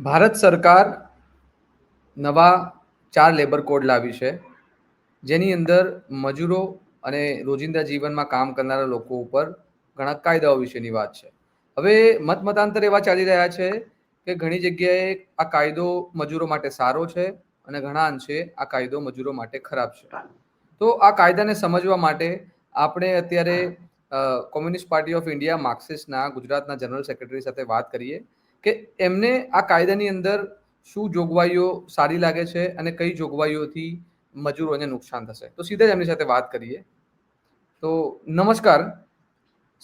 ભારત સરકાર નવા 4 labour code લાવી છે, જેની અંદર મજૂરો અને રોજિંદા જીવનમાં કામ કરનારા લોકો ઉપર ઘણા કાયદાઓ વિશેની વાત છે. હવે મતમતાંતર એવા ચાલી રહ્યા છે કે ઘણી જગ્યાએ આ કાયદો મજૂરો માટે સારો છે અને ઘણા અંશે આ કાયદો મજૂરો માટે ખરાબ છે. તો આ કાયદાને સમજવા માટે આપણે અત્યારે કોમ્યુનિસ્ટ પાર્ટી ઓફ ઇન્ડિયા માર્ક્સિસ્ટના ગુજરાતના જનરલ સેક્રેટરી સાથે વાત કરીએ કે એમને આ કાયદાની અંદર શું જોગવાઈઓ સારી લાગે છે અને કઈ જોગવાઈઓથી મજૂરોને નુકસાન થશે. તો સીધા જ એમની સાથે વાત કરીએ. તો નમસ્કાર,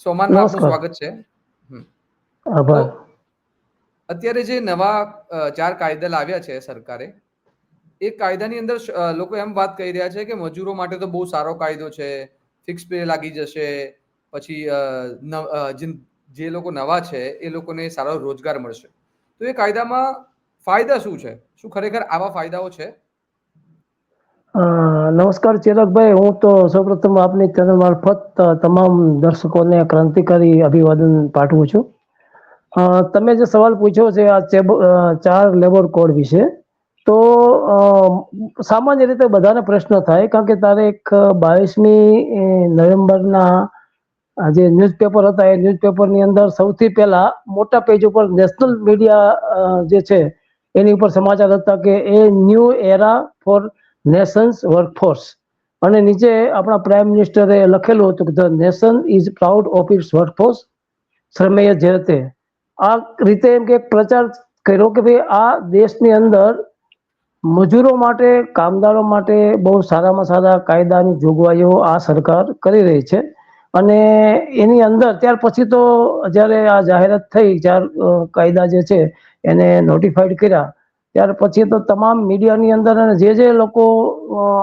સોમાનમાં આપનું નમસ્કાર. સ્વાગત છે. તો આભાર. અત્યારે જે નવા 4 કાયદા લાવ્યા છે સરકારે, એ કાયદાની અંદર લોકો એમ વાત કહી રહ્યા છે કે મજૂરો માટે તો બહુ સારો કાયદો છે, ફિક્સ પે લાગી જશે, પછી જે લોકો નવા છે એ લોકોને સારો રોજગાર મળશે. તો એ કાયદામાં ફાયદા શું છે? શું ખરેખર આવા ફાયદાઓ છે? નમસ્કાર ચિરાગભાઈ, હું તો સૌપ્રથમ આપની ચેનલ મારફત તમામ દર્શકોને ક્રાંતિકારી અભિવાદન પાઠવું છું. તમે જે સવાલ પૂછ્યો છે આ 4 લેબર કોડ વિશે, તો સામાન્ય રીતે બધાને પ્રશ્ન થાય, કારણ કે તારીખ 22મી નવેમ્બરના જે ન્યૂઝપેપર હતા એ ન્યૂઝપેપરની અંદર સૌથી પહેલા મોટા પેજ ઉપર નેશનલ મીડિયા જે છે એની ઉપર સમાચાર હતા કે a new era for nations workforce, અને નીચે આપણા પ્રાઇમ મિનિસ્ટરે લખેલું હતું કે the nation is proud of its workforce શ્રમેય જયતે. આ રીતે એમ કે પ્રચાર કર્યો કે ભાઈ આ દેશની અંદર મજૂરો માટે, કામદારો માટે બહુ સારામાં સારા કાયદાની જોગવાઈઓ આ સરકાર કરી રહી છે. અને એની અંદર ત્યાર પછી તો જ્યારે આ જાહેરાત થઈ, 4 કાયદા જે છે એને નોટિફાઈડ કર્યા, ત્યાર પછી તો તમામ મીડિયાની અંદર જે લોકો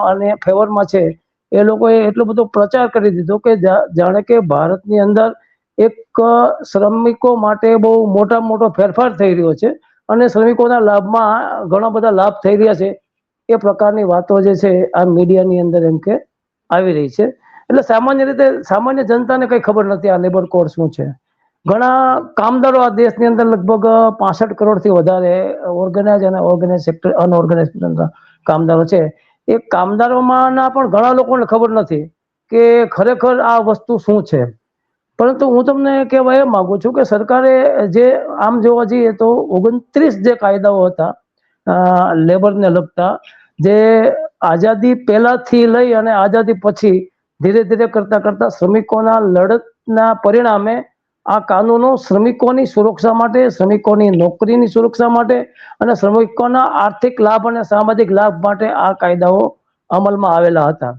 આને ફેવરમાં છે એ લોકોએ એટલો બધો પ્રચાર કરી દીધો કે જાણે કે ભારતની અંદર એક શ્રમિકો માટે બહુ મોટામાં મોટો ફેરફાર થઈ રહ્યો છે અને શ્રમિકોના લાભમાં ઘણા બધા લાભ થઈ રહ્યા છે. એ પ્રકારની વાતો જે છે આ મીડિયાની અંદર એમ કે આવી રહી છે. એટલે સામાન્ય રીતે સામાન્ય જનતાને કઈ ખબર નથી આ લેબર કોડ શું છે. ઘણા કામદારો આ દેશની અંદર લગભગ 65 કરોડથી વધારે ઓર્ગેનાઇઝ અને ઓર્ગેનાઇઝ સેક્ટર, અનઓર્ગેનાઇઝ કામદારો છે. એ કામદારોમાંના પણ ઘણા લોકોને ખબર નથી કે ખરેખર આ વસ્તુ શું છે. પરંતુ હું તમને કહેવા એ માંગુ છું કે સરકારે જે આમ જોવા જઈએ તો 29 જે કાયદાઓ હતા લેબરને લગતા, જે આઝાદી પહેલાથી લઈ અને આઝાદી પછી ધીરે ધીરે કરતા કરતા શ્રમિકોના લડતના પરિણામે આ કાનૂનો શ્રમિકોની સુરક્ષા માટે, શ્રમિકોની નોકરીની સુરક્ષા માટે અને શ્રમિકોના આર્થિક લાભ અને સામાજિક લાભ માટે આ કાયદાઓ અમલમાં આવેલા હતા.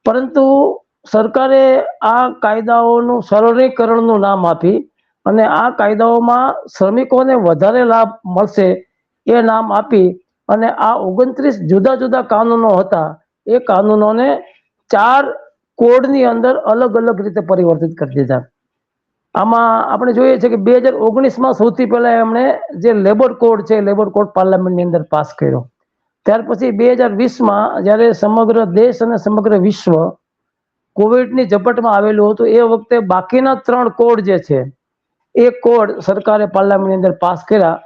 પરંતુ સરકારે આ કાયદાઓનું સરળીકરણનું નામ આપી અને આ કાયદાઓમાં શ્રમિકોને વધારે લાભ મળશે એ નામ આપી અને આ 29 જુદા જુદા કાનૂનો હતા એ કાનૂનોને 4 કોડની અંદર અલગ અલગ રીતે પરિવર્તિત કરી દીધા. આમાં આપણે જોઈએ છે કે 2019માં સૌથી પહેલા એમણે જે લેબર કોડ છે, લેબર કોડ પાર્લામેન્ટની અંદર પાસ કર્યો. ત્યાર પછી 2020માં જ્યારે સમગ્ર દેશ અને સમગ્ર વિશ્વ કોવિડની ઝપટમાં આવેલું હતું, એ વખતે બાકીના 3 કોડ જે છે એ કોડ સરકારે પાર્લામેન્ટની અંદર પાસ કર્યા.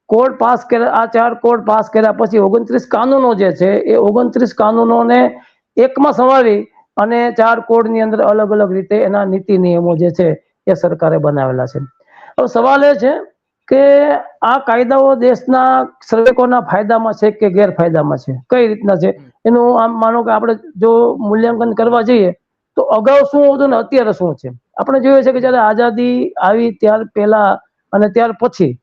કોડ પાસ કર્યા, આ 4 કોડ પાસ કર્યા પછી 29 કાનૂનો જે છે એ 29 કાનૂનોને એકમાં સમાવી અને 4 કોડની અંદર અલગ અલગ રીતે એના નીતિ નિયમો જે છે એ સરકારે બનાવેલા છે. હવે સવાલ એ છે કે આ કાયદાઓ દેશના શ્રમિકોના ફાયદામાં છે કે ગેરફાયદામાં છે, કઈ રીતના છે એનું આમ માનો કે આપણે જો મૂલ્યાંકન કરવા જઈએ તો અગાઉ શું હતું ને અત્યારે શું છે. આપણે જોઈએ છે કે જ્યારે આઝાદી આવી ત્યાર પહેલા અને ત્યાર પછી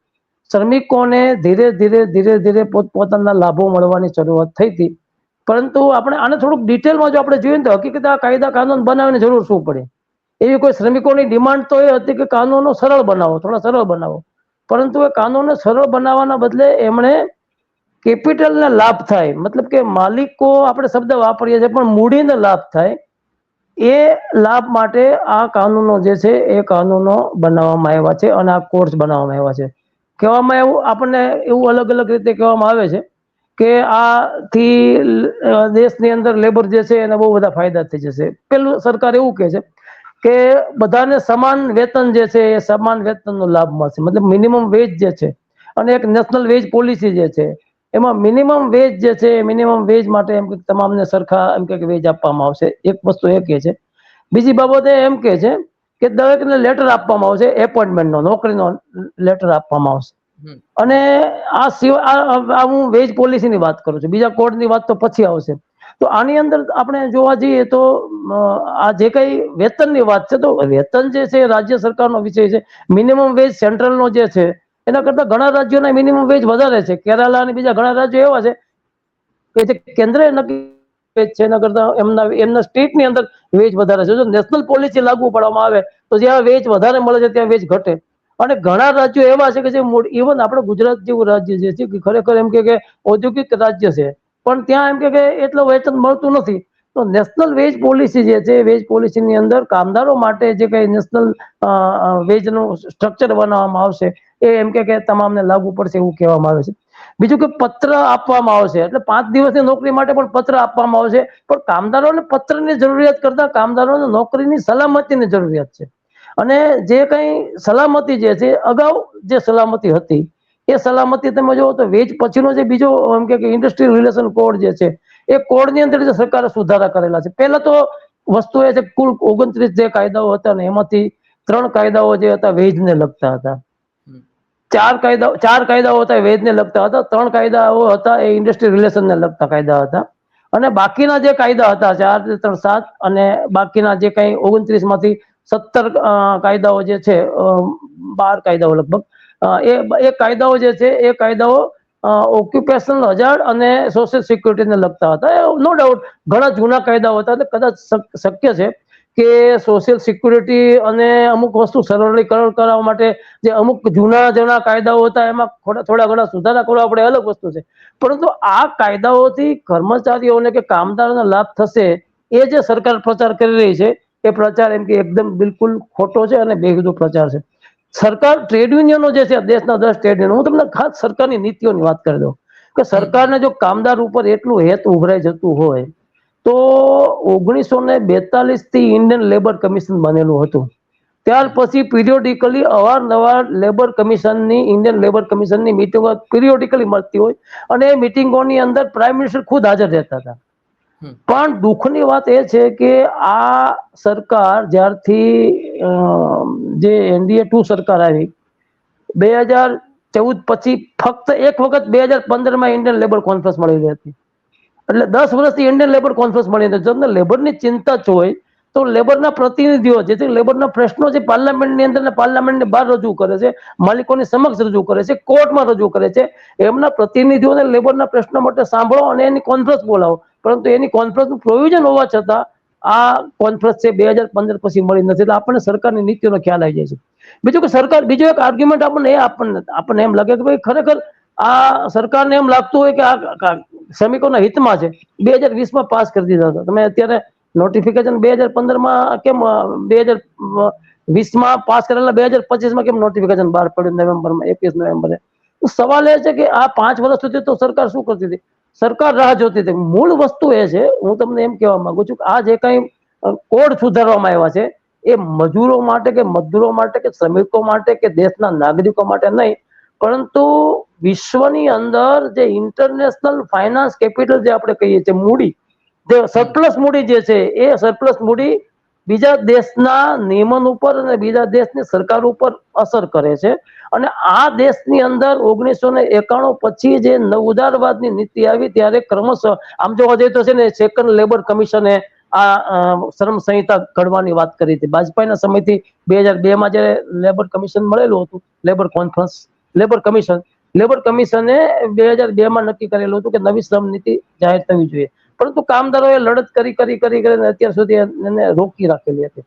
શ્રમિકોને ધીરે ધીરે ધીરે ધીરે પોતપોતાના લાભો મળવાની શરૂઆત થઈ હતી. પરંતુ આપણે આને થોડુંક ડિટેલમાં જો આપણે જોઈએ તો હકીકત આ કાયદા કાનૂન બનાવવાની જરૂર શું પડે. એવી કોઈ શ્રમિકોની ડિમાન્ડ તો એ હતી કે કાનૂનો સરળ બનાવો, થોડા સરળ બનાવો. પરંતુ એ કાનૂનને સરળ બનાવવાના બદલે એમણે કેપિટલને લાભ થાય, મતલબ કે માલિકો આપણે શબ્દ વાપરીએ છીએ પણ મૂડીને લાભ થાય, એ લાભ માટે આ કાનૂનો જે છે એ કાનૂનો બનાવવામાં આવ્યા છે અને આ કોર્સ બનાવવામાં આવ્યા છે. કહેવામાં એવું આપણને એવું અલગ અલગ રીતે કહેવામાં આવે છે કે આથી દેશની અંદર લેબર જે છે એને બહુ બધા ફાયદા થઈ જશે. પેલું સરકાર એવું કહે છે કે બધાને સમાન વેતન જે છે એ સમાન વેતનનો લાભ મળશે, મતલબ મિનિમમ વેજ જે છે અને એક નેશનલ વેજ પોલિસી જે છે એમાં મિનિમમ વેજ જે છે મિનિમમ વેજ માટે એમ કે તમામને સરખા એમ કે વેજ આપવામાં આવશે. એક વસ્તુ એ કે છે. બીજી બાબતે એમ કે છે કે દરેકને લેટર આપવામાં આવશે, એપોઇન્ટમેન્ટનો, નોકરીનો લેટર આપવામાં આવશે. અને આ સિવાય હું વેજ પોલિસીની વાત કરું છું, બીજા કોડની વાત તો પછી આવશે. તો આની અંદર આપણે જોવા જઈએ તો આ જે કઈ વેતનની વાત છે, તો વેતન જે છે રાજ્ય સરકારનો વિષય છે. મિનિમમ વેજ સેન્ટ્રલનો જે છે એના કરતા ઘણા રાજ્યોના મિનિમમ વેજ વધારે છે. કેરાલા અને બીજા ઘણા રાજ્યો એવા છે કે જે કેન્દ્રએ નક્કી છે એના કરતા એમના સ્ટેટની અંદર વેજ વધારે છે. જો નેશનલ પોલિસી લાગુ પાડવામાં આવે તો જ્યાં વેજ વધારે મળે છે ત્યાં વેજ ઘટે. અને ઘણા રાજ્યો એવા છે કે જે ઇવન આપણે ગુજરાત જેવું રાજ્ય જે છે કે ખરેખર એમ કે ઔદ્યોગિક રાજ્ય છે, પણ ત્યાં એમ કે એટલું વેતન મળતું નથી. તો નેશનલ વેજ પોલિસી જે છે, વેજ પોલિસીની અંદર કામદારો માટે જે કઈ નેશનલ વેજનું સ્ટ્રક્ચર બનાવવામાં આવશે એ એમ કે તમામને લાગુ પડશે એવું કહેવામાં આવે છે. બીજું કે પત્ર આપવામાં આવશે, એટલે 5 દિવસની નોકરી માટે પણ પત્ર આપવામાં આવશે. પણ કામદારોને પત્રની જરૂરિયાત કરતા કામદારોને નોકરીની સલામતીની જરૂરિયાત છે. અને જે કઈ સલામતી જે છે, અગાઉ જે સલામતી હતી એ સલામતી તમે જુઓ તો વેજ પછીનો જે બીજો એમ કે ઇન્ડસ્ટ્રીયલ રિલેશન કોડ જે છે એ કોડની અંદર સરકારે સુધારા કરેલા છે. પહેલા તો વસ્તુ એ છે કુલ 29 જે કાયદાઓ હતા ને એમાંથી 3 કાયદાઓ જે હતા વેજને લગતા હતા. ચાર કાયદાઓ હતા વેજને લગતા હતા, 3 કાયદાઓ હતા એ ઇન્ડસ્ટ્રીયલ રિલેશનને લગતા કાયદા હતા. અને બાકીના જે કાયદા હતા 4, 3, 7 અને બાકીના જે કઈ 29 માંથી 17 કાયદાઓ જે છે, 12 કાયદાઓ લગભગ, એ કાયદાઓ જે છે એ કાયદાઓ ઓક્યુપેશનલ હજાર્ડ અને સોશિયલ સિક્યુરિટીને લગતા હતા. નો ડાઉટ ઘણા જૂના કાયદાઓ હતા, એટલે કદાચ શક્ય છે કે સોશિયલ સિક્યુરિટી અને અમુક વસ્તુ સરળીકરણ કરવા માટે જે અમુક જૂના કાયદાઓ હતા એમાં થોડા ઘણા સુધારા કરવા પડે, અલગ વસ્તુ છે. પરંતુ આ કાયદાઓથી કર્મચારીઓને કે કામદારોને લાભ થશે એ જે સરકાર પ્રચાર કરી રહી છે એ પ્રચાર એમ કે એકદમ બિલકુલ ખોટો છે અને બેહુદો પ્રચાર છે. સરકાર ટ્રેડ યુનિયનો જે છે, દેશના 10 ટ્રેડ યુનિયન, હું તમને ખાસ સરકારની નીતિઓની વાત કરી દઉં કે સરકારને જો કામદાર ઉપર એટલું હેત ઉભરાઈ જતું હોય તો 1942 થી ઇન્ડિયન લેબર કમિશન બનેલું હતું. ત્યાર પછી પીરિયોડિકલી અવારનવાર લેબર કમિશનની, ઇન્ડિયન લેબર કમિશનની મિટિંગો પીરિયોડિકલી મળતી હોય અને એ મિટિંગોની અંદર પ્રાઇમ મિનિસ્ટર ખુદ હાજર રહેતા હતા. પણ દુઃખની વાત એ છે કે આ સરકાર જ્યારથી જે NDA 2 સરકાર આવી 2014 પછી ફક્ત એક વખત 2015માં ઇન્ડિયન લેબર કોન્ફરન્સ મળેલી હતી. એટલે 10 વર્ષથી ઇન્ડિયન લેબર કોન્ફરન્સ મળી નથી. જો લેબરની ચિંતા જ હોય તો લેબરના પ્રતિનિધિઓ જેથી લેબરના પ્રશ્નો જે પાર્લામેન્ટની અંદર ને પાર્લામેન્ટની બહાર રજૂ કરે છે, માલિકોની સમક્ષ રજૂ કરે છે, કોર્ટમાં રજૂ કરે છે, એમના પ્રતિનિધિઓને લેબરના પ્રશ્નો માટે સાંભળો અને એની કોન્ફરન્સ બોલાવો. પરંતુ એની કોન્ફરન્સનું પ્રોવિઝન હોવા છતાં આ કોન્ફરન્સ છે 2015 પછી મળી નથી. એટલે આપણને સરકારની નીતિઓનો ખ્યાલ આવી જાય છે. બીજું કે સરકાર, બીજો એક આર્ગ્યુમેન્ટ આપણને એમ લાગે કે ભાઈ ખરેખર આ સરકારને એમ લાગતું હોય કે આ શ્રમિકોના હિતમાં છે. 2020માં પાસ કરી દીધા હતા. તમે અત્યારે નોટિફિકેશન 2015માં કેમ 2020માં પાસ કરેલા 2025માં કેમ નોટિફિકેશન બહાર પડ્યું નવેમ્બરમાં, 21 નવેમ્બરે? સવાલ એ છે કે આ 5 વર્ષ સુધી તો સરકાર શું કરતી હતી? સરકાર રાહ જોતી હતી. મૂળ વસ્તુ એ છે, હું તમને એમ કહેવા માંગુ છું કે આ જે કઈ કોડ સુધારવામાં આવ્યા છે એ મજૂરો માટે કે મજદૂરો માટે કે શ્રમિકો માટે કે દેશના નાગરિકો માટે નહીં, પરંતુ વિશ્વની અંદર જે ઇન્ટરનેશનલ ફાઇનાન્સ કેપિટલ જે આપણે કહીએ છીએ, મૂડી, જે સરપ્લસ મૂડી જે છે એ સરપ્લસ મૂડી બીજા દેશના નિયમન ઉપર અને બીજા દેશની સરકાર ઉપર અસર કરે છે. અને આ દેશની અંદર 1991 પછી જે ઉદારવાદની નીતિ આવી ત્યારે ક્રમશઃ આમ જોવા જઈએ તો છે ને, સેકન્ડ લેબર કમિશને આ શ્રમ સંહિતા ઘડવાની વાત કરી હતી. વાજપેયીના સમયથી 2002માં જે લેબર કમિશન મળેલું હતું, લેબર કમિશને 2002માં નક્કી કરેલું હતું કે નવી શ્રમ નીતિ જાહેર થવી જોઈએ. પરંતુ કામદારોએ લડત કરી અત્યાર સુધી એને રોકી રાખેલી હતી.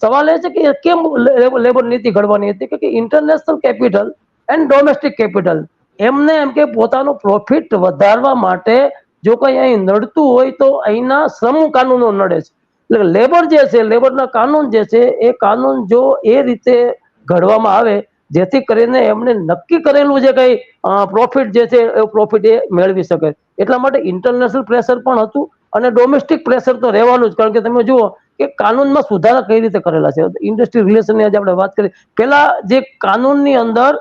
સવાલ એ છે કે કેમ લેબર નીતિ ઘડવાની હતી કે international capital and domestic capital એમને એમ કે પોતાનું પ્રોફિટ વધારવા માટે જો કઈ અહીં નડતું હોય તો અહીંના શ્રમ કાનૂનો નડે છે. એટલે લેબર જે છે, લેબરના કાનૂન જે છે એ કાનૂન જો એ રીતે ઘડવામાં આવે જેથી કરીને એમને નક્કી કરેલું જે કઈ પ્રોફિટ જે છે એ પ્રોફિટ એ મેળવી શકે. એટલા માટે ઇન્ટરનેશનલ પ્રેશર પણ હતું અને ડોમેસ્ટિક પ્રેશર તો રહેવાનું જ. કારણ કે તમે જુઓ કે કાનૂનમાં સુધારા કઈ રીતે કરેલા છે. ઇન્ડસ્ટ્રી રિલેશનની આજે આપણે વાત કરીએ, પેલા જે કાનૂનની અંદર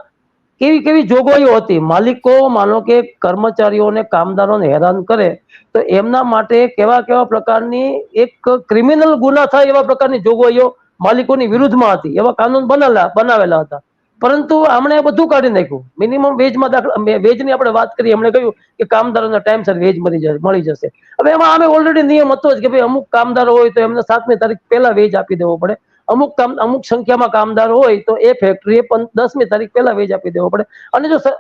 કેવી કેવી જોગવાઈઓ હતી. માલિકો માનો કે કર્મચારીઓને કામદારોને હેરાન કરે તો એમના માટે કેવા કેવા પ્રકારની એક ક્રિમિનલ ગુના થાય એવા પ્રકારની જોગવાઈઓ માલિકોની વિરુદ્ધમાં હતી. એવા કાનૂન બનાવેલા હતા. પરંતુ આમણે બધું કાઢી નાખ્યું. મિનિમમ વેજમાં વેજની આપણે વાત કરીએ, એમણે કહ્યું કે કામદારોને ટાઈમસર વેજ મળી જશે. હવે એમાં અમે ઓલરેડી નિયમ હતો જ કે ભાઈ અમુક કામદારો હોય તો એમને 7મી તારીખ પહેલા વેજ આપી દેવો પડે. અમુક સંખ્યામાં કામદાર હોય તો એ ફેક્ટરીએ 10મી તારીખ પહેલા વેજ આપી દેવો પડે.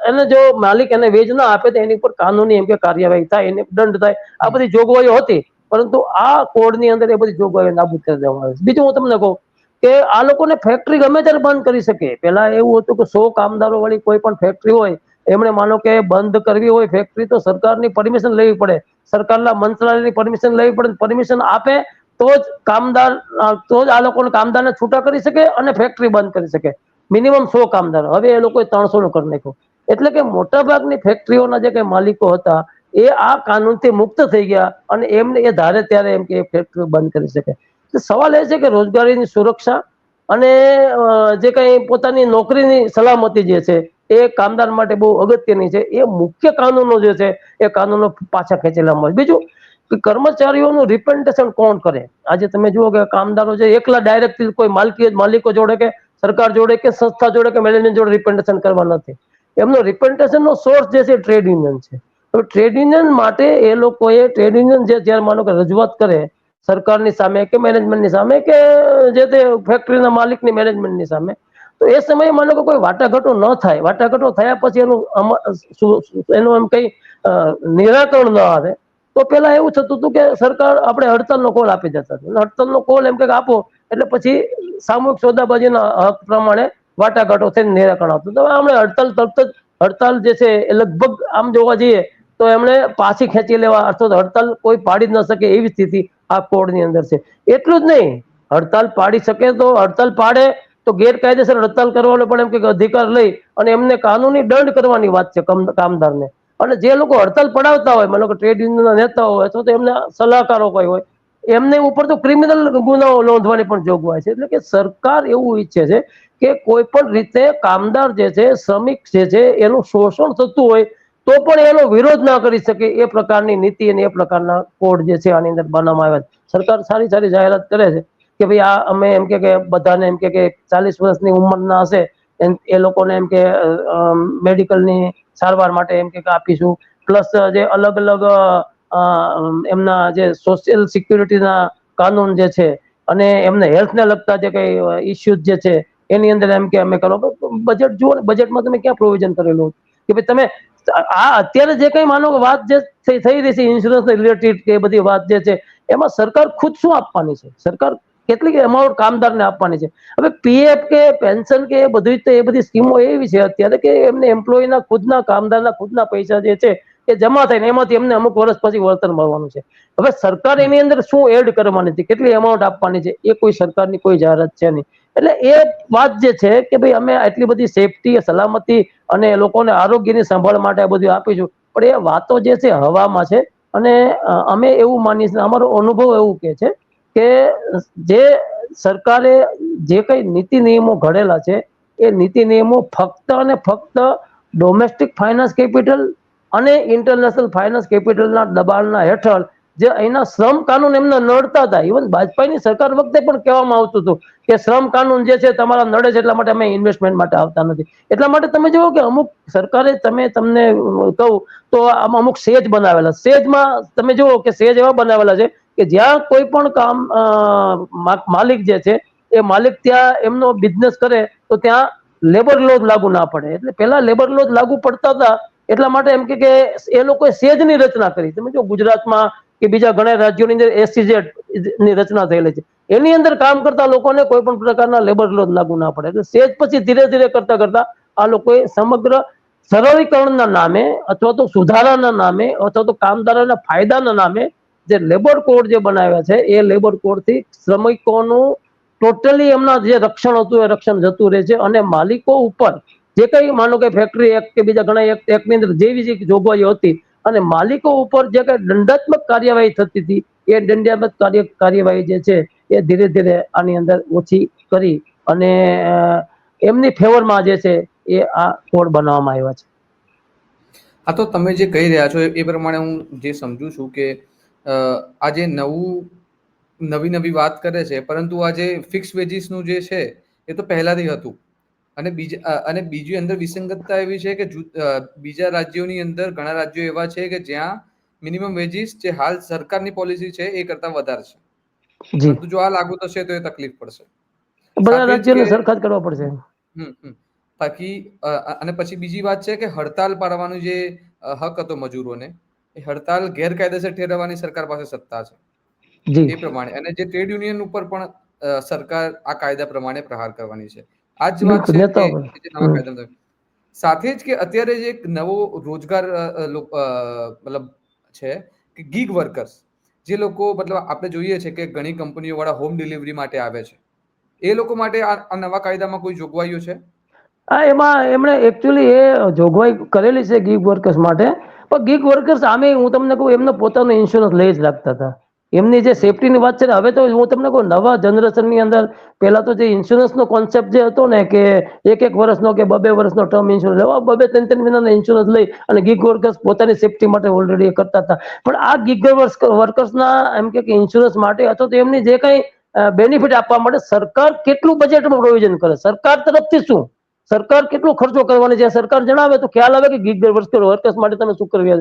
અને જો માલિક એને વેજ ના આપે તો એની પર કાનૂની એમ કે કાર્યવાહી થાય, એને દંડ થાય. આ બધી જોગવાઈઓ હતી. પરંતુ આ કોડની અંદર એ બધી જોગવાઈઓ નાબૂદ કરી દેવામાં આવે છે. બીજું હું તમને કહું કે આ લોકોને ફેક્ટરી ગમે ત્યારે બંધ કરી શકે. પેલા એવું હતું કે 100 કામદારો વાળી કોઈ પણ ફેક્ટરી હોય, એમણે માનો કે બંધ કરવી હોય ફેક્ટરી તો સરકારની પરમિશન લેવી પડે, સરકારના મંત્રાલયની પરમિશન લેવી પડે. પરમિશન આપે તો જ આ લોકોને કામદારને છૂટા કરી શકે અને ફેક્ટરી બંધ કરી શકે. મિનિમમ 100 કામદાર. હવે એ લોકોએ 300 કરી નાખ્યો. એટલે કે મોટા ભાગની ફેક્ટરીઓના જે કઈ માલિકો હતા એ આ કાનૂનથી મુક્ત થઈ ગયા અને એમને એ ધારે ત્યારે એમ કે ફેક્ટરી બંધ કરી શકે. સવાલ એ છે કે રોજગારીની સુરક્ષા અને જે કઈ પોતાની નોકરીની સલામતી જે છે એ કામદાર માટે બહુ અગત્યની છે. એ મુખ્ય કાનૂનો જે છે એ કાનૂનો પાછા ખેંચેલા મળે. બીજું કે કર્મચારીઓનું રિપ્રેઝન્ટેશન કોણ કરે? આજે તમે જુઓ કે કામદારો જે એકલા ડાયરેક્ટ કોઈ માલિકો જોડે કે સરકાર જોડે કે સંસ્થા જોડે કે મેનેજમેન્ટ જોડે રિપ્રેઝન્ટેશન કરવા નથી. એમનો રિપ્રેઝન્ટેશનનો સોર્સ જે છે ટ્રેડ યુનિયન છે. હવે ટ્રેડ યુનિયન માટે એ લોકોએ ટ્રેડ યુનિયન જ્યારે માનો કે રજૂઆત કરે સરકારની સામે કે મેનેજમેન્ટની સામે કે જે તે ફેક્ટરીના માલિકની મેનેજમેન્ટની સામે, તો એ સમયે માનો કે કોઈ વાટાઘાટો ન થાય, વાટાઘાટો થયા પછી એનું એમ કઈ નિરાકરણ ન આવે તો પેલા એવું થતું હતું કે સરકાર આપણે હડતાલનો કોલ આપી દેતા હતા. હડતાલનો કોલ એમ કે આપો એટલે પછી સામૂહિક સોદાબાજીના હક પ્રમાણે વાટાઘાટો થઈને નિરાકરણ આવતું. તો આપણે હડતાલ જે છે એ લગભગ આમ જોવા જઈએ તો એમણે પાછી ખેંચી લેવા અથવા હડતાલ કોઈ પાડી જ ન શકે એવી સ્થિતિ આ કોડની અંદર છે. એટલું જ નહીં, હડતાલ પાડી શકે તો હડતાલ પાડે તો ગેરકાયદેસર હડતાલ કરવાનો પણ એમ કે અધિકાર લઈ અને એમને કાનૂની દંડ કરવાની વાત છે કામદારને. અને જે લોકો હડતાલ પડાવતા હોય, મતલબ ટ્રેડ યુનિયનના નેતાઓ હોય અથવા તો એમના સલાહકારો કોઈ હોય, એમને ઉપર તો ક્રિમિનલ ગુનાઓ નોંધવાની પણ જોગવાઈ છે. એટલે કે સરકાર એવું ઈચ્છે છે કે કોઈ પણ રીતે કામદાર જે છે, શ્રમિક જે છે એનું શોષણ થતું હોય તો પણ એનો વિરોધ ના કરી શકે એ પ્રકારની નીતિ અને એ પ્રકારના કોડ જે છે આની અંદર બનાવવામાં આવ્યા છે. સરકાર સારી સારી જાહેરાત કરે છે કે ભાઈ આ અમે એમ કે બધાને એમ કે 40 વર્ષની ઉંમરના હશે એ લોકોને એમ કે મેડિકલની સારવાર માટે એમ કે આપીશું. પ્લસ જે અલગ અલગ એમના જે સોશિયલ સિક્યુરિટીના કાનૂન જે છે અને એમને હેલ્થને લગતા જે કઈ ઇસ્યુઝ જે છે એની અંદર એમ કે અમે કરો. બજેટ જુઓ ને, બજેટમાં તમે ક્યાં પ્રોવિઝન કરેલું કે ભાઈ તમે આ અત્યારે જે કઈ માનો વાત જે થઈ રહી છે ઇન્સ્યોરન્સ રિલેટેડ કે બધી વાત જે છે એમાં સરકાર ખુદ શું આપવાની છે? સરકાર કેટલીક અમાઉન્ટ કામદારને આપવાની છે. હવે પીએફ કે પેન્શન કે એ બધી સ્કીમો એવી છે અત્યારે કે એમને એમ્પ્લોયના ખુદના કામદારના ખુદના પૈસા જે છે એ જમા થાય ને એમાંથી એમને અમુક વર્ષ પછી વળતર મળવાનું છે. હવે સરકાર એની અંદર શું એડ કરવાની છે, કેટલી અમાઉન્ટ આપવાની છે, એ કોઈ સરકારની કોઈ જાહેરાત છે નહીં. એટલે એ વાત જે છે કે ભાઈ અમે આટલી બધી સેફટી, સલામતી અને લોકોને આરોગ્યની સંભાળ માટે આ બધું આપીશું, પણ એ વાતો જે છે હવામાં છે. અને અમે એવું માનીએ છીએ, અમારો અનુભવ એવું કે છે કે જે સરકારે જે કઈ નીતિ નિયમો ઘડેલા છે એ નીતિ નિયમો ફક્ત અને ફક્ત ડોમેસ્ટિક ફાઇનાન્સ કેપિટલ અને ઇન્ટરનેશનલ ફાઇનાન્સ કેપિટલના દબાણના હેઠળ જે અહીંના શ્રમ કાનૂન એમને નડતા હતા. ઇવન વાજપેયીની સરકાર વખતે પણ કહેવામાં આવતું હતું કે શ્રમ કાનૂન જે છે તમારા નડે છે એટલા માટે અમે ઇન્વેસ્ટમેન્ટ માટે આવતા નથી. એટલા માટે તમે જુઓ કે અમુક સરકારે તમને કહું તો આમાં અમુક સેજ બનાવેલા. સેજમાં તમે જુઓ કે સેજ એવા બનાવેલા છે કે જ્યાં કોઈ પણ કામ માલિક જે છે એ માલિક ત્યાં એમનો બિઝનેસ કરે તો ત્યાં લેબર લો લાગુ ના પડે. એટલે પેલા લેબર લો લાગુ પડતા હતા એટલા માટે એમ કે એ લોકોએ સેજની રચના કરી. તમે જો ગુજરાતમાં કે બીજા ઘણા રાજ્યોની અંદર એસસીઝેડ ની રચના થયેલી છે. એની અંદર કામ કરતા લોકોને કોઈ પણ પ્રકારના લેબર લો લાગુ ના પડે. એટલે સેજ પછી ધીરે ધીરે કરતા કરતા આ લોકોએ સમગ્ર સરળીકરણના નામે અથવા તો સુધારાના નામે અથવા તો કામદારોના ફાયદાના નામે જે લેબર કોડ જે બનાવ્યા છે એ લેબર કોડથી શ્રમિકોનું ટોટલી એમના જે રક્ષણ હતું એ રક્ષણ જતું રહે છે. અને માલિકો ઉપર જે કઈ માનો કે ફેક્ટરી એક્ટ કે બીજા ઘણા એક્ટની અંદર જેવી જે જોગવાઈઓ હતી અને માલિકો ઉપર જે કઈ દંડાત્મક કાર્યવાહી થતી હતી એ દંડાત્મક કાર્યવાહી જે છે એ ધીરે ધીરે આની અંદર ઓછી કરી અને એમની ફેવરમાં જે છે એ આ કોડ બનાવવામાં આવ્યા છે. હા, તો તમે જે કહી રહ્યા છો એ પ્રમાણે હું જે સમજુ છું કે આ જે નવી વાત કરે છે, પરંતુ આ જે ફિક્સ વેજીસનું જે છે એ તો પહેલાથી હતું. અને બીજી અંદર વિસંગતતા એવી છે કે બીજા રાજ્યોની અંદર ઘણા રાજ્યો એવા છે કે જ્યાં મિનિમમ વેજીસ જે હાલ સરકારની પોલિસી છે એ કરતા વધારે છે. જી, પરંતુ જો આ લાગુ થશે તો એ તકલીફ પડશે. બધા સાથે જ રાજ્યોને કે સરખા જ કરવા પડશે. બાકી અને પછી બીજી વાત છે કે હડતાલ પાડવાનો જે હક હતો મજૂરોને, એ હડતાલ ગેરકાયદેસર ઠેરવવાની સરકાર પાસે સત્તા છે. જી, એ પ્રમાણે અને જે ટ્રેડ યુનિયન ઉપર પણ સરકાર આ કાયદા પ્રમાણે પ્રહાર કરવાની છે. આ જ વાત બિલકુલ છે નેતાઓ પર. એ જે નવા કાયદા સાથે જ કે અત્યારે જે એક નવો રોજગાર મતલબ છે કે ગીગ વર્કર્સ, જે લોકો મતલબ આપણે જોઈએ છે કે ઘણી કંપનીઓ વાળા હોમ ડિલિવરી માટે આવે છે, એ લોકો માટે આ નવા કાયદામાં કોઈ જોગવાઈઓ છે? હા, એમાં એમણે એકચ્યુઅલી એ જોગવાઈ કરેલી છે ગીગ વર્કર્સ માટે. પણ ગીગ વર્કર્સ આમે હું તમને કહું, એમનો પોતાનો ઇન્સ્યોરન્સ લઈ જ રાખતા હતા. એમની જે સેફટીની વાત છે ને, હવે તો હું તમને કહું નવા જનરેશનની અંદર પેલા તો જે ઇન્સ્યોરન્સનો કોન્સેપ્ટ જે હતો ને કે એક વર્ષનો કે બે વર્ષનો ટર્મ ઇન્સ્યોરન્સ લેવા, બે ત્રણ મહિનાનો ઇન્સ્યોરન્સ લઈ અને ગીગ વર્કર્સ પોતાની સેફટી માટે ઓલરેડી એ કરતા હતા. પણ આ ગીગ વર્કર્સના એમ કે ઇન્સ્યોરન્સ માટે અથવા તો એમની જે કઈ બેનિફિટ આપવા માટે સરકાર કેટલું બજેટમાં પ્રોવિઝન કરે, સરકાર તરફથી શું, સરકાર કેટલો ખર્ચો કરવાની છે, સરકાર જણાવે તો ખ્યાલ આવે કે ગીગ વર્કર્સ માટે તમે શું કરવી.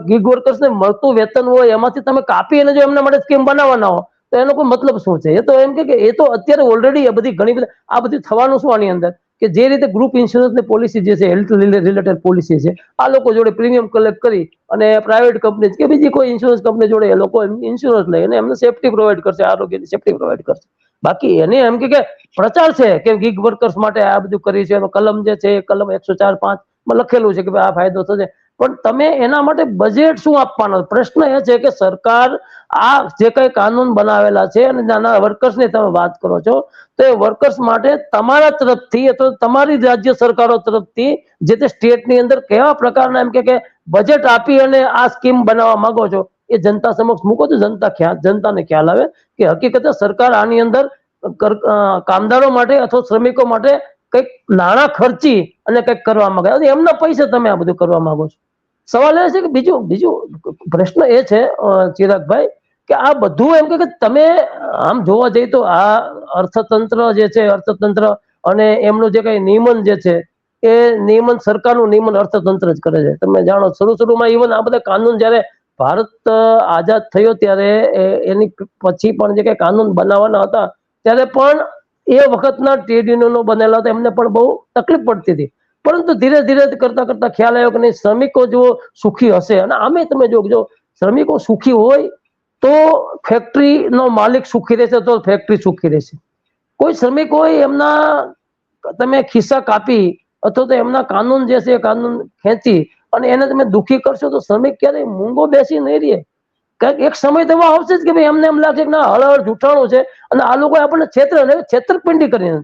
ગીગ વર્કર્સને મળતું વેતન હોય એમાંથી તમે કાપી અને જો એમના માટે સ્કીમ બનાવવાના હો તો એનો કોઈ મતલબ શું છે? એ તો એમ કે એ તો અત્યારે ઓલરેડી ઘણી બધી આ બધું થવાનું શું આની અંદર કે જે રીતે ગ્રુપ ઇન્સ્યોરન્સની પોલિસી જે છે, હેલ્થ રિલેટેડ પોલિસી છે, આ લોકો જોડે પ્રીમિયમ કલેક્ટ કરી અને પ્રાઇવેટ કંપની કે બીજી કોઈ ઇન્સ્યોરન્સ કંપની જોડે એ લોકો ઇન્સ્યોરન્સ લઈ અને એમને સેફટી પ્રોવાઈડ કરશે, આરોગ્યની સેફટી પ્રોવાઈડ કરશે. બાકી એને એમ કે પ્રચાર છે કે ગીગ વર્કર્સ માટે આ બધું કરી છે. કલમ જે છે કલમ 104(5) માં લખેલું છે કે ભાઈ આ ફાયદો થશે, પણ તમે એના માટે બજેટ શું આપવાનો? પ્રશ્ન એ છે કે સરકાર આ જે કઈ કાનૂન બનાવેલા છે અને નાના વર્કર્સની તમે વાત કરો છો તો એ વર્કર્સ માટે તમારા તરફથી અથવા તમારી રાજ્ય સરકારો તરફથી જે તે સ્ટેટની અંદર કેવા પ્રકારના એમ કે બજેટ આપી અને આ સ્કીમ બનાવવા માંગો છો એ જનતા સમક્ષ મૂકો તો જનતાને ખ્યાલ આવે કે હકીકતે સરકાર આની અંદર કામદારો માટે અથવા શ્રમિકો માટે કંઈક નાણાં ખર્ચી અને કંઈક કરવા માંગે, એમના પૈસે તમે આ બધું કરવા માંગો છો. સવાલ એ છે કે બીજું પ્રશ્ન એ છે ચિરાગભાઈ કે આ બધું એમ કે તમે આમ જોવા જઈએ તો આ અર્થતંત્ર જે છે, અર્થતંત્ર અને એમનું જે કઈ નિયમન જે છે એ નિયમન સરકારનું નિયમન અર્થતંત્ર જ કરે છે. તમે જાણો શરૂમાં ઇવન આ બધા કાનૂન જયારે ભારત આઝાદ થયો ત્યારે એની પછી પણ જે કઈ કાનૂન બનાવવાના હતા ત્યારે પણ એ વખતના ટ્રેડ યુનિયનો બનેલા હતા, એમને પણ બહુ તકલીફ પડતી હતી. પરંતુ ધીરે ધીરે કરતા ખ્યાલ આવ્યો કે નહીં, શ્રમિકો જો સુખી હશે અને આમે તમે જો શ્રમિકો સુખી હોય તો ફેક્ટરીનો માલિક સુખી રહેશે, તો ફેક્ટરી સુખી રહેશે. કોઈ શ્રમિક હોય એમના તમે ખિસ્સા કાપી અથવા તો એમના કાનૂન જે છે કાનૂન ખેંચી અને એને તમે દુખી કરશો તો શ્રમિક ક્યારેય મૂંગો બેસી નહીં રહે. કંઈક એક સમય તો આવશે જ કે ભાઈ એમને એમ લાગશે કે ના હળહળ જૂઠાણું છે અને આ લોકો આપણને છેતરપિંડી કરીને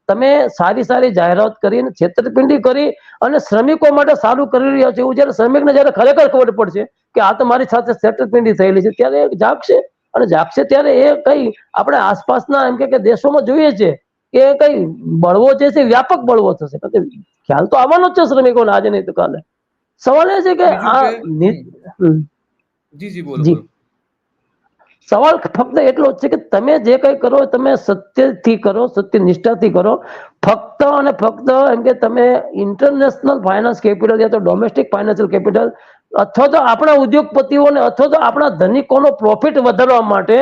તમે સારી જાહેરાત કરીને છેતરપિંડી કરી અને શ્રમિકો માટે સારું કરી રહ્યા છે એવું જયારે શ્રમિકને જયારે ખરેખર ખબર પડશે કે આ તો મારી સાથે છેતરપિંડી થયેલી છે ત્યારે એ જાગશે. અને જાગશે ત્યારે એ કઈ આપણે આસપાસના એમ કે દેશોમાં જોઈએ છે કે કઈ બળવો જે છે વ્યાપક બળવો થશે. ખ્યાલ તો આવવાનો જ છે શ્રમિકોને આજે નહીં તો કાલે. સવાલ એ છે કે બીજું આ જી જી બોલો જી બોલો. સવાલ ફક્ત એટલો જ છે કે તમે જે કઈ કરો તમે સત્યથી કરો, સત્ય નિષ્ઠાથી કરો. ફક્ત અને ફક્ત એમ કે તમે ઇન્ટરનેશનલ ફાઇનાન્સ કેપિટલ યા તો ડોમેસ્ટિક ફાઇનાન્શિયલ કેપિટલ અથવા તો આપણા ઉદ્યોગપતિઓને અથવા તો આપણા ધનિકોનો પ્રોફિટ વધારવા માટે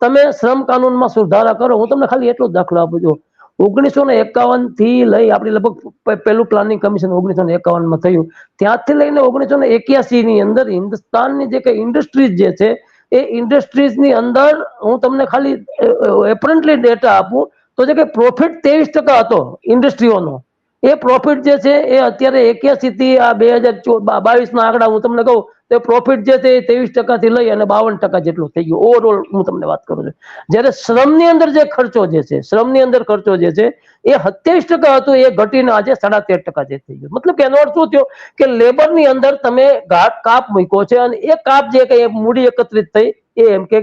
તમે શ્રમ કાનૂનમાં સુધારા કરો. હું તમને ખાલી એટલો જ દાખલો આપું છું. 1951 થી લઈ આપણી લગભગ પેલું પ્લાનિંગ કમિશન 1951 થયું, ત્યાંથી લઈને 1981 ની અંદર હિન્દુસ્તાનની જે કઈ ઇન્ડસ્ટ્રીઝ જે છે એ ઇન્ડસ્ટ્રીઝની અંદર હું તમને ખાલી એપરન્ટલી ડેટા આપું તો જે કે પ્રોફિટ 23% હતો ઇન્ડસ્ટ્રીઓનો. એ પ્રોફિટ જે છે એ અત્યારે 81 થી આ 2022 ના આંકડા હું તમને કહું તો પ્રોફિટ જે છે એ 23% થી લઈ અને 52% જેટલું થઈ ગયું ઓવરઓલ. હું તમને વાત કરું છું. જ્યારે શ્રમની અંદર જે ખર્ચો જે છે, શ્રમની અંદર ખર્ચો જે છે એ 27% હતો, એ ઘટીને આજે 13.5% જે થઈ ગયો. મતલબ કે એનો અર્થ શું થયો કે લેબરની અંદર તમે કાપ મૂક્યો છે અને એ કાપ જે કઈ મૂડી એકત્રિત થઈ એ એમ કે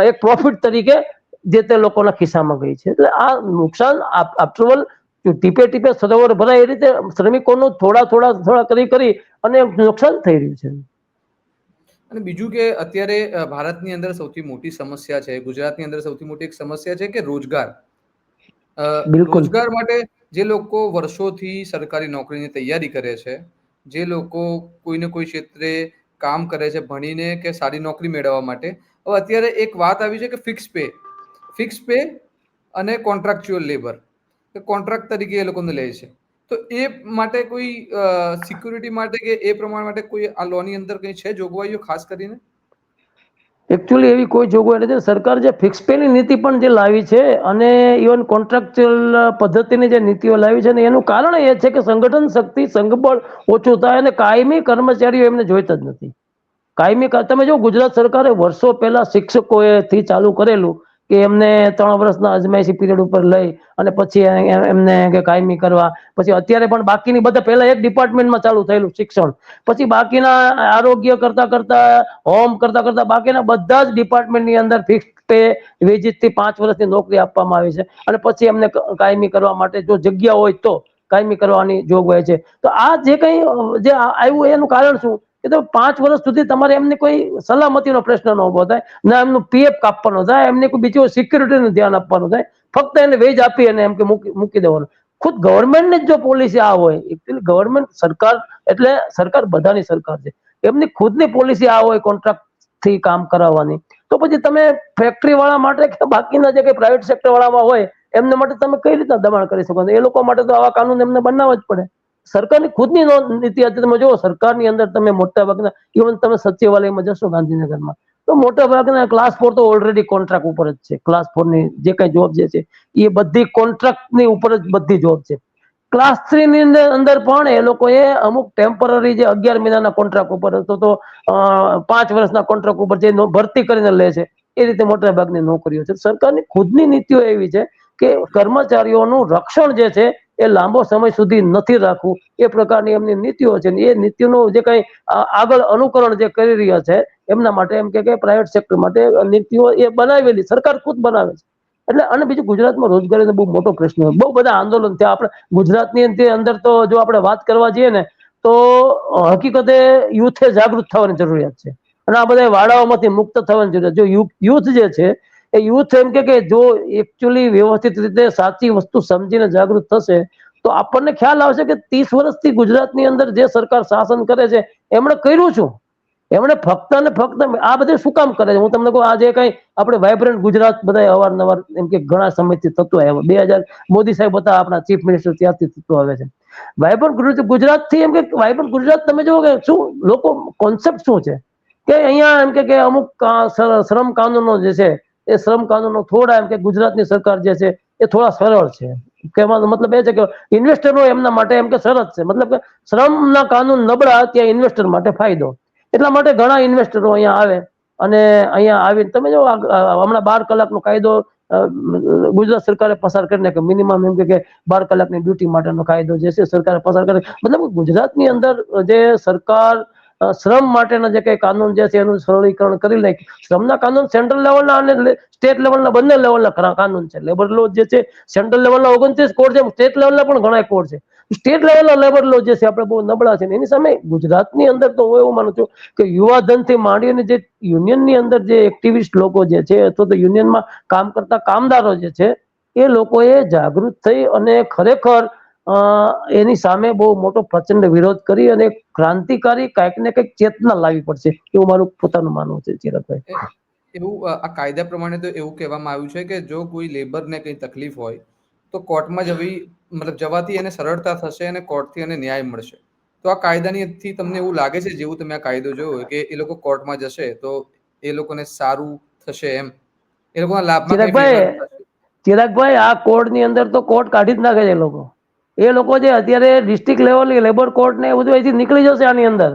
એક પ્રોફિટ તરીકે જે તે લોકોના ખિસ્સામાં ગઈ છે. એટલે આ નુકસાન આફ્ટરઓલ ટીપે ટીપે સરોવર ભરાય એ રીતે શ્રમિકોનું થોડા કરી અને નુકસાન થઈ રહ્યું છે. અને બીજું કે અત્યારે ભારતની અંદર સૌથી મોટી સમસ્યા છે, ગુજરાતની અંદર સૌથી મોટી એક સમસ્યા છે કે રોજગાર. બિલકુલ. રોજગાર માટે જે લોકો વર્ષોથી સરકારી નોકરીની તૈયારી કરે છે, જે લોકો કોઈને કોઈ ક્ષેત્રે કામ કરે છે ભણીને કે સારી નોકરી મેળવવા માટે, હવે અત્યારે એક વાત આવી છે કે ફિક્સ પે અને કોન્ટ્રાક્ચ્યુઅલ લેબર, કે કોન્ટ્રાક્ટ તરીકે એ લોકોને લે છે. તો એ માટે કોઈ સિક્યુરિટી માટે કે એ પ્રમાણ માટે કોઈ આ લોની અંદર કઈ છે જોગવાઈઓ ખાસ કરીને? એકચ્યુઅલી એવી કોઈ જોગવાઈ નથી. સરકાર જે ફિક્સ પેની નીતિ પણ જે લાવી છે અને ઇવન કોન્ટ્રાક્ચ્યુઅલ પદ્ધતિની જે નીતિઓ લાવી છે ને એનું કારણ એ છે કે સંગઠન શક્તિ સંઘબળ ઓછું થાય અને કાયમી કર્મચારીઓ એમને જોઈતા જ નથી. કાયમી તમે જો ગુજરાત સરકારે વર્ષો પહેલા શિક્ષકોથી ચાલુ કરેલું કે એમને 3 વર્ષના અજમાયશી પીરિયડ ઉપર લઈ અને પછી એમને કે કાયમી કરવા, પછી અત્યારે પણ બાકીની બધા પહેલા એક ડિપાર્ટમેન્ટમાં ચાલુ થયેલું શિક્ષણ, પછી બાકીના આરોગ્ય કરતા હોમ કરતા બાકીના બધા જ ડિપાર્ટમેન્ટની અંદર ફિક્સ પે વેજીસથી 5 વર્ષની નોકરી આપવામાં આવી છે અને પછી એમને કાયમી કરવા માટે જો જગ્યા હોય તો કાયમી કરવાની જોગવાઈ છે. તો આ જે કંઈ જે આવ્યું એનું કારણ શું કે તો 5 વર્ષ સુધી તમારે એમને કોઈ સલામતીનો પ્રશ્ન ન ઉભો થાય, ના એમનું પીએફ કાપવાનો થાય, એમને કોઈ બીજું સિક્યુરિટીનું ધ્યાન આપવાનું થાય, ફક્ત એને વેજ આપી અને એમ કે મૂકી દેવાનું. ખુદ ગવર્મેન્ટની જ જો પોલિસી આ હોય, એકચ્યુઅલી ગવર્મેન્ટ સરકાર એટલે સરકાર બધાની સરકાર છે, એમની ખુદની પોલિસી આ હોય કોન્ટ્રાક્ટ થી કામ કરાવવાની, તો પછી તમે ફેક્ટરી વાળા માટે કે બાકીના જે કઈ પ્રાઇવેટ સેક્ટર વાળામાં હોય એમને માટે તમે કઈ રીતના દબાણ કરી શકો? એ લોકો માટે તો આવા કાનૂન એમને બનાવવા જ પડે. સરકારની ખુદની નીતિ હતી. તમે જુઓ સરકારની અંદર તમે મોટા ભાગના ઇવન તમે સચિવાલયમાં જશો ગાંધીનગરમાં તો મોટા ભાગના ક્લાસ 4 તો ઓલરેડી કોન્ટ્રાક્ટ ઉપર જ છે. ક્લાસ 4 ની જે કઈ જોબ જે છે એ બધી કોન્ટ્રાક્ટની ઉપર જ બધી જોબ છે. ક્લાસ 3 ની અંદર પણ એ લોકોએ અમુક ટેમ્પરરી જે 11 મહિનાના કોન્ટ્રાક્ટ ઉપર હતો તો 5 વર્ષના કોન્ટ્રાક્ટ ઉપર જે ભરતી કરીને લે છે એ રીતે મોટા ભાગની નોકરીઓ છે. સરકારની ખુદની નીતિઓ એવી છે કે કર્મચારીઓનું રક્ષણ જે છે એ લાંબો સમય સુધી નથી રાખવું, એ પ્રકારની એમની નીતિઓ છે. એ નીતિઓનું જે કઈ આગળ અનુકરણ જે કરી રહ્યા છે એમના માટે એમ કે પ્રાઇવેટ સેક્ટર માટે નીતિઓ એ બનાવેલી સરકાર ખુદ બનાવે છે. એટલે અને બીજું ગુજરાતમાં રોજગારીનો બહુ મોટો પ્રશ્ન, બહુ બધા આંદોલન થયા. આપણે ગુજરાતની અંદર તો જો આપણે વાત કરવા જઈએ ને તો હકીકતે યુથે જાગૃત થવાની જરૂરિયાત છે અને આ બધા વાડાઓમાંથી મુક્ત થવાની જરૂરિયાત. જો યુથ જે છે એ યુથ એમ કે જો એકચ્યુઅલી વ્યવસ્થિત રીતે સાચી વસ્તુ સમજીને જાગૃત થશે તો આપણને ખ્યાલ આવશે કે 30 વર્ષથી ગુજરાતની અંદર જે સરકાર શાસન કરે છે એમણે કર્યું શું? એમણે ફક્ત ને ફક્ત આ બધું શું કામ કરે છે? હું તમને કહું, આ જે કઈ આપણે વાઇબ્રન્ટ ગુજરાત બધા અવારનવાર એમ કે ઘણા સમયથી થતું આવ્યું, 2000 મોદી સાહેબ હતા આપણા ચીફ મિનિસ્ટર ત્યારથી થતું આવે છે. વાઇબ્રન્ટ ગુજરાતથી એમ કે વાઇબ્રન્ટ ગુજરાત તમે જુઓ કે શું લોકો કોન્સેપ્ટ શું છે કે અહીંયા એમ કે અમુક શ્રમ કાનૂનો જે છે એ શ્રમ કાનૂનો થોડા એમ કે ગુજરાતની સરકાર જે છે એ થોડા સરળ છે. કહેવાનો મતલબ એ છે કે ઇન્વેસ્ટરો એમના માટે એમ કે સરસ છે, મતલબ કે શ્રમના કાનૂન નબળા ત્યાં ઇન્વેસ્ટર માટે ફાયદો. એટલા માટે ઘણા ઇન્વેસ્ટરો અહીંયા આવે અને અહીંયા આવીને તમે જો હમણાં 12 કલાકનો કાયદો ગુજરાત સરકારે પસાર કરીને કે મિનિમમ એમ કે 12 કલાકની ડ્યુટી માટેનો કાયદો જે છે સરકારે પસાર કરે. મતલબ ગુજરાતની અંદર જે સરકાર શ્રમ માટેના જે કઈ કાનૂન જે છે એનું સરળીકરણ કરી નાખી. શ્રમના કાનૂન સેન્ટ્રલ લેવલના અને સ્ટેટ લેવલના બંને લેવલના કાનૂન છે. લેબર લો જે છે સેન્ટ્રલ લેવલના 29 કોડ છે, સ્ટેટ લેવલના પણ ઘણા કોડ છે. સ્ટેટ લેવલના લેબર લો જે છે આપણે બહુ નબળા છે. એની સામે ગુજરાતની અંદર તો હું એવું માનું છું કે યુવાધનથી માંડીને જે યુનિયનની અંદર જે એક્ટિવિસ્ટ લોકો જે છે અથવા તો યુનિયનમાં કામ કરતા કામદારો જે છે એ લોકોએ જાગૃત થઈ અને ખરેખર એની સામે બહુ મોટો પ્રચંડ વિરોધ કરી અને ક્રાંતિકારી કંઈક ને કંઈક ચેતના લાવવી પડશે એવું મારું પોતાનું માનવું છે. ચિરાગભાઈ, એવું આ કાયદા પ્રમાણે તો એવું કહેવામાં આવ્યું છે કે જો કોઈ લેબરને કઈ તકલીફ હોય તો કોર્ટમાં જવાથી એને સરળતા થશે અને કોર્ટથી એને ન્યાય મળશે. તો આ કાયદાની તમને એવું લાગે છે, જેવું તમે આ કાયદો જોયો કે એ લોકો કોર્ટમાં જશે તો એ લોકોને સારું થશે, એમ એ લોકોના લાભમાં કઈ ફેરફાર થશે? ચિરાગભાઈ, આ કોર્ટની અંદર તો કોર્ટ કાઢી જ નાખે છે એ લોકો જે અત્યારે ડિસ્ટ્રિક્ટ લેવલની લેબર કોર્ટ ને એ બધું અહીંથી નીકળી જશે આની અંદર.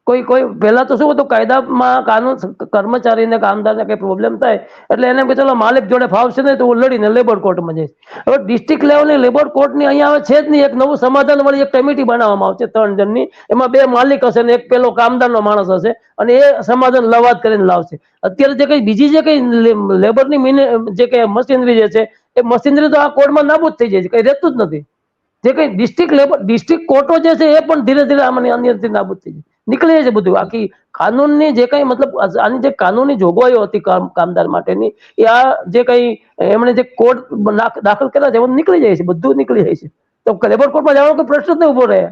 કોઈ પહેલા તો શું હતું કાયદામાં કાનૂન કર્મચારીને કામદારને કઈ પ્રોબ્લેમ થાય એટલે એને કે ચલો માલિક જોડે ફાવશે નહીં તો હું લડીને લેબર કોર્ટમાં જઈશ. હવે ડિસ્ટ્રિક્ટ લેવલની લેબર કોર્ટની અહીંયા આવે છે જ નહીં. એક નવું સમાધાન વાળી એક કમિટી બનાવવામાં આવશે 3 જણની, એમાં 2 માલિક હશે અને એક પેલો કામદારનો માણસ હશે અને એ સમાધાન લવાદ કરીને લાવશે. અત્યારે જે કઈ બીજી જે કઈ લેબરની જે કઈ મશીનરી જે છે એ મશીનરી તો આ કોર્ટમાં નાબૂદ થઈ જાય છે, કઈ રહેતું જ નથી. જે કઈ ડિસ્ટ્રિક્ટ કોર્ટો જે છે એ પણ ધીરે ધીરે આમાંની અંદરથી નાબૂદ થઈ જાય, નીકળી જાય છે બધું. આખી કાનૂનની જે કઈ મતલબ આની જે કાનૂની જોગવાઈઓ હતી કામદાર માટેની, એ આ જે કઈ એમણે જે કોડ દાખલ કર્યા છે એમાં નીકળી જાય છે, બધું નીકળી જાય છે. તો લેબર કોર્ટમાં જવાનો કોઈ પ્રશ્ન જ નહીં ઉભો રહે.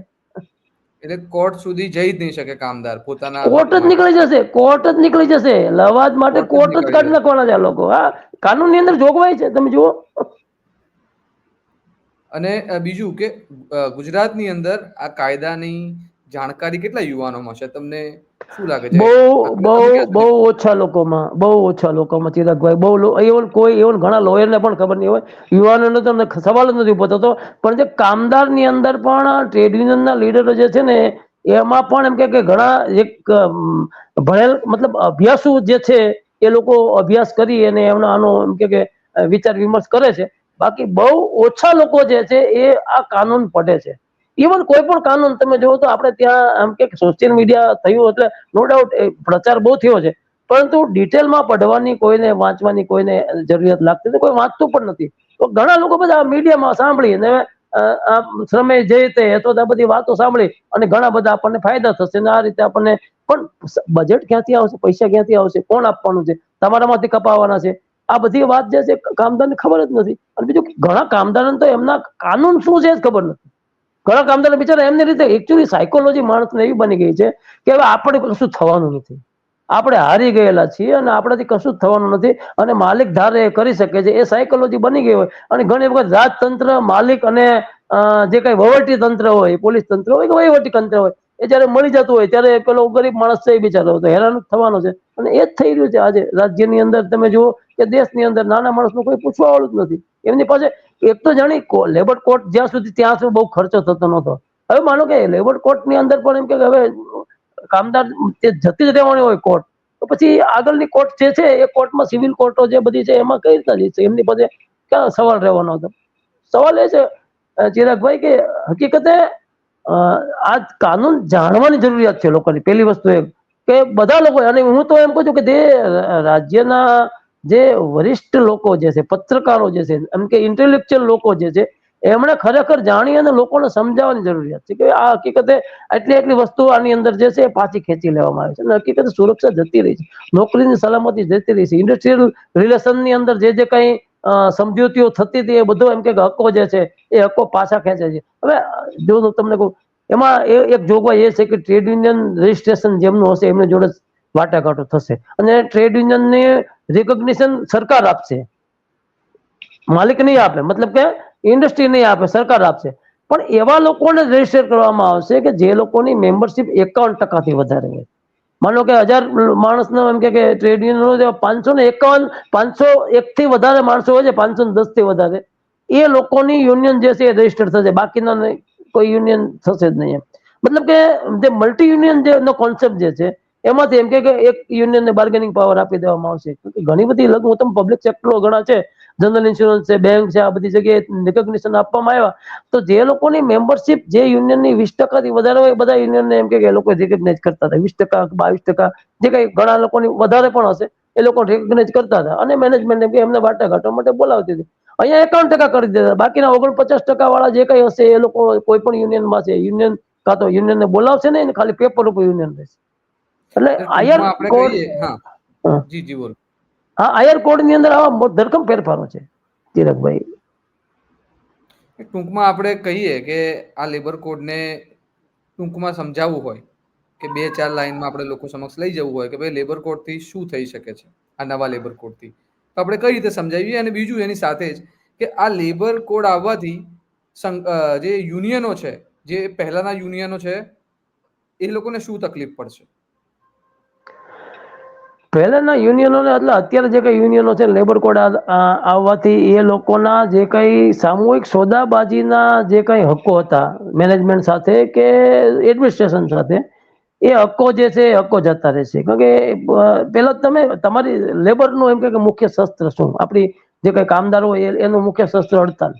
એટલે કોર્ટ સુધી જઈ જ નહીં શકે કામદાર પોતાના કોર્ટ હક જ માટે. નીકળી જશે, કોર્ટ જ નીકળી જશે. લવાદ માટે કોર્ટ જ કોર્ટ જ નીકળી કાઢી જશે. નાખવાના છે આ લોકો. હા, કાનૂનની અંદર જોગવાઈ છે, તમે જુઓ. અને બીજું કે ગુજરાતની અંદર આ કાયદાની જાણકારી કેટલા યુવાનોમાં છે, તમને શું લાગે છે? બહુ આંકડા તમે બહુ ક્યાં બહુ સુધી? ઓછા લોકોમાં, બહુ ઓછા લોકોમાં ચિરાગભાઈ. એવું કોઈ એવું ઘણા લોયરને પણ ખબર નહીં હોય, યુવાનોને તો અમને સવાલ જ નથી પૂછતો. પણ જે કામદારની અંદર પણ ટ્રેડ યુનિયનના લીડરો જે છે ને, એમાં પણ એમ કે ઘણા એક ભણેલ મતલબ અભ્યાસુ જે છે એ લોકો અભ્યાસ કરી અને એમનો આનો એમ કે વિચાર વિમર્શ કરે છે. બાકી બહુ ઓછા લોકો જે છે એ આ કાનૂન પડે છે. ઇવન કોઈ પણ કાનૂન તમે જોવો તો આપણે ત્યાં આમ કે સોશિયલ મીડિયા થયું એટલે નો ડાઉટ પ્રચાર બહુ થયો છે, પરંતુ ડિટેલમાં પડવાની કોઈને વાંચવાની કોઈને જરૂરિયાત લાગતી નથી, કોઈ વાંચતું પણ નથી. તો ઘણા લોકો બધા મીડિયામાં સાંભળી અને શ્રમે જે રીતે તો આ બધી વાતો સાંભળી અને ઘણા બધા આપણને ફાયદા થશે ને આ રીતે આપણને. પણ બજેટ ક્યાંથી આવશે, પૈસા ક્યાંથી આવશે, કોણ આપવાનું છે, તમારામાંથી કપાવાના છે, આ બધી વાત જે છે કામદારને ખબર જ નથી. અને બીજું ઘણા કામદારોને તો એમના કાનૂન શું છે જ ખબર નથી. ઘણા કામદાર બિચારા એમની રીતે એકચ્યુઅલી સાયકોલોજી માણસને એવી બની ગઈ છે કે હવે આપણે કશું થવાનું નથી, આપણે હારી ગયેલા છીએ અને આપણાથી કશું જ થવાનું નથી અને માલિક ધારે એ કરી શકે છે, એ સાયકોલોજી બની ગઈ હોય. અને ઘણી વખત રાજતંત્ર, માલિક અને જે કઈ વહીવટી તંત્ર હોય, પોલીસ તંત્ર હોય કે વહીવટી તંત્ર હોય, એ જયારે મળી જતું હોય ત્યારે પેલો ગરીબ માણસ છે એ બિચારો તો હેરાન થવાનો છે. અને એ જ થઈ રહ્યું છે આજે રાજ્યની અંદર. તમે જુઓ કે દેશની અંદર નાના માણસનું કોઈ પૂછવા વાળું જ નથી. એમની પાસે એક તો જાણી લેબર કોર્ટ જ્યાં સુધી ત્યાં સુધી બહુ ખર્ચો થતો નહોતો. હવે માનો કે લેબર કોર્ટની અંદર પણ એમ કે હવે કામદાર જતી જ રહેવાની હોય કોર્ટ, તો પછી આગળની કોર્ટ જે છે એ કોર્ટમાં સિવિલ કોર્ટો જે બધી છે એમાં કઈ રીતના જશે? એમની પાસે ક્યાં સવાલ રહેવાનો હતો? સવાલ એ છે ચિરાગભાઈ કે હકીકતે આ કાનૂન જાણવાની જરૂરિયાત છે લોકોની. પહેલી વસ્તુ એ કે બધા લોકો, અને હું તો એમ કહું છું કે જે રાજ્યના જે વરિષ્ઠ લોકો જે છે, પત્રકારો જે છે, એમ કે ઇન્ટેલેક્ચ્યુઅલ લોકો જે છે, એમણે ખરેખર જાણી અને લોકોને સમજાવવાની જરૂરિયાત છે કે આ હકીકતે એટલી વસ્તુ આની અંદર જે છે એ પાછી ખેંચી લેવામાં આવે છે અને હકીકતે સુરક્ષા જતી રહી છે, નોકરીની સલામતી જતી રહી છે, ઇન્ડસ્ટ્રીયલ રિલેશનની અંદર જે કઈ સમજૂતીઓ થતી હતી એ બધો એમ કે હક્કો જે છે એ હક્કો પાછા ખેંચે છે. હવે જો તમને કહું, એમાં એક જોગવાઈ એ છે કે ટ્રેડ યુનિયન રજીસ્ટ્રેશન જેમનું હશે એમની જોડે વાટાઘાટો થશે અને ટ્રેડ યુનિયનની રિકોગ્નિશન સરકાર આપશે, માલિક નહીં આપે. મતલબ કે ઇન્ડસ્ટ્રી નહીં આપે, સરકાર આપશે. પણ એવા લોકોને રજીસ્ટર કરવામાં આવશે કે જે લોકોની મેમ્બરશિપ 51% વધારે હોય. માનો કે 1000 માણસનો એમ કે ટ્રેડ યુનિયન 551, 501 થી વધારે માણસો હોય છે, 510 થી વધારે, એ લોકોની યુનિયન જે છે એ રજીસ્ટર થશે, બાકીના કોઈ યુનિયન થશે જ નહીં. મતલબ કે જે મલ્ટી યુનિયન જે નો કોન્સેપ્ટ જે છે એમાંથી એમ કે એક યુનિયનને બાર્ગેનિંગ પાવર આપી દેવામાં આવશે. ઘણી બધી હું તમે પબ્લિક સેક્ટરો ઘણા છે, જનરલ ઇન્સ્યોરન્સ છે, બેંક છે, આ બધી જગ્યાએ રિકોગ્નિશન આપવામાં આવ્યા. તો જે લોકોની મેમ્બરશિપ જે યુનિયનની 20% થી વધારે હોય, બધા યુનિયનને એમ કે એ લોકો રિકોગ્નાઇઝ કરતા હતા. 20%, 22%, જે કઈ ઘણા લોકોની વધારે પણ હશે એ લોકો રિકોગ્નાઇઝ કરતા હતા અને મેનેજમેન્ટ એમ કે એમને વાટાઘાટો માટે બોલાવતી હતી. અહીંયા 51% કરી દીધા. બાકીના 49% વાળા જે કઈ હશે એ લોકો કોઈ પણ યુનિયનમાં છે, યુનિયન કાં તો યુનિયનને બોલાવશે નહીં, ખાલી પેપર ઉપર યુનિયન રહેશે. એટલે આયર ટૂંકમાં આપણે કોડ, કહીએ, હા, જી જી બોલો. હા, આયર કોડની અંદર આવા ધરખમ ફેરફારો છે ચિરાગભાઈ. ટૂંકમાં આપણે કહીએ કે આ લેબર કોડને ટૂંકમાં સમજાવવું હોય કે 2-4 લાઈનમાં આપણે લોકો સમક્ષ લઈ જવું હોય કે ભાઈ લેબર કોડથી શું થઈ શકે છે, આ નવા લેબર કોડથી, તો આપણે કઈ રીતે સમજાવીએ? અને બીજું એની સાથે જ કે આ લેબર કોડ આવવાથી જે યુનિયનો છે, જે પહેલાના યુનિયનો છે, એ લોકોને શું તકલીફ પડશે? પહેલાના યુનિયનોને એટલે અત્યારે જે કઈ યુનિયનો છે લેબર કોડ આવવાથી એ લોકોના જે કઈ સામૂહિક સોદાબાજીના જે કઈ હક્કો હતા મેનેજમેન્ટ સાથે કે એડમિનિસ્ટ્રેશન સાથે, એ હક્કો જે છે એ હક્કો જતા રહેશે. કારણ કે પેલા તમે તમારી લેબરનું એમ કે મુખ્ય શસ્ત્ર શું? આપણી જે કઈ કામદારો હોય એનું મુખ્ય શસ્ત્ર હડતાલ,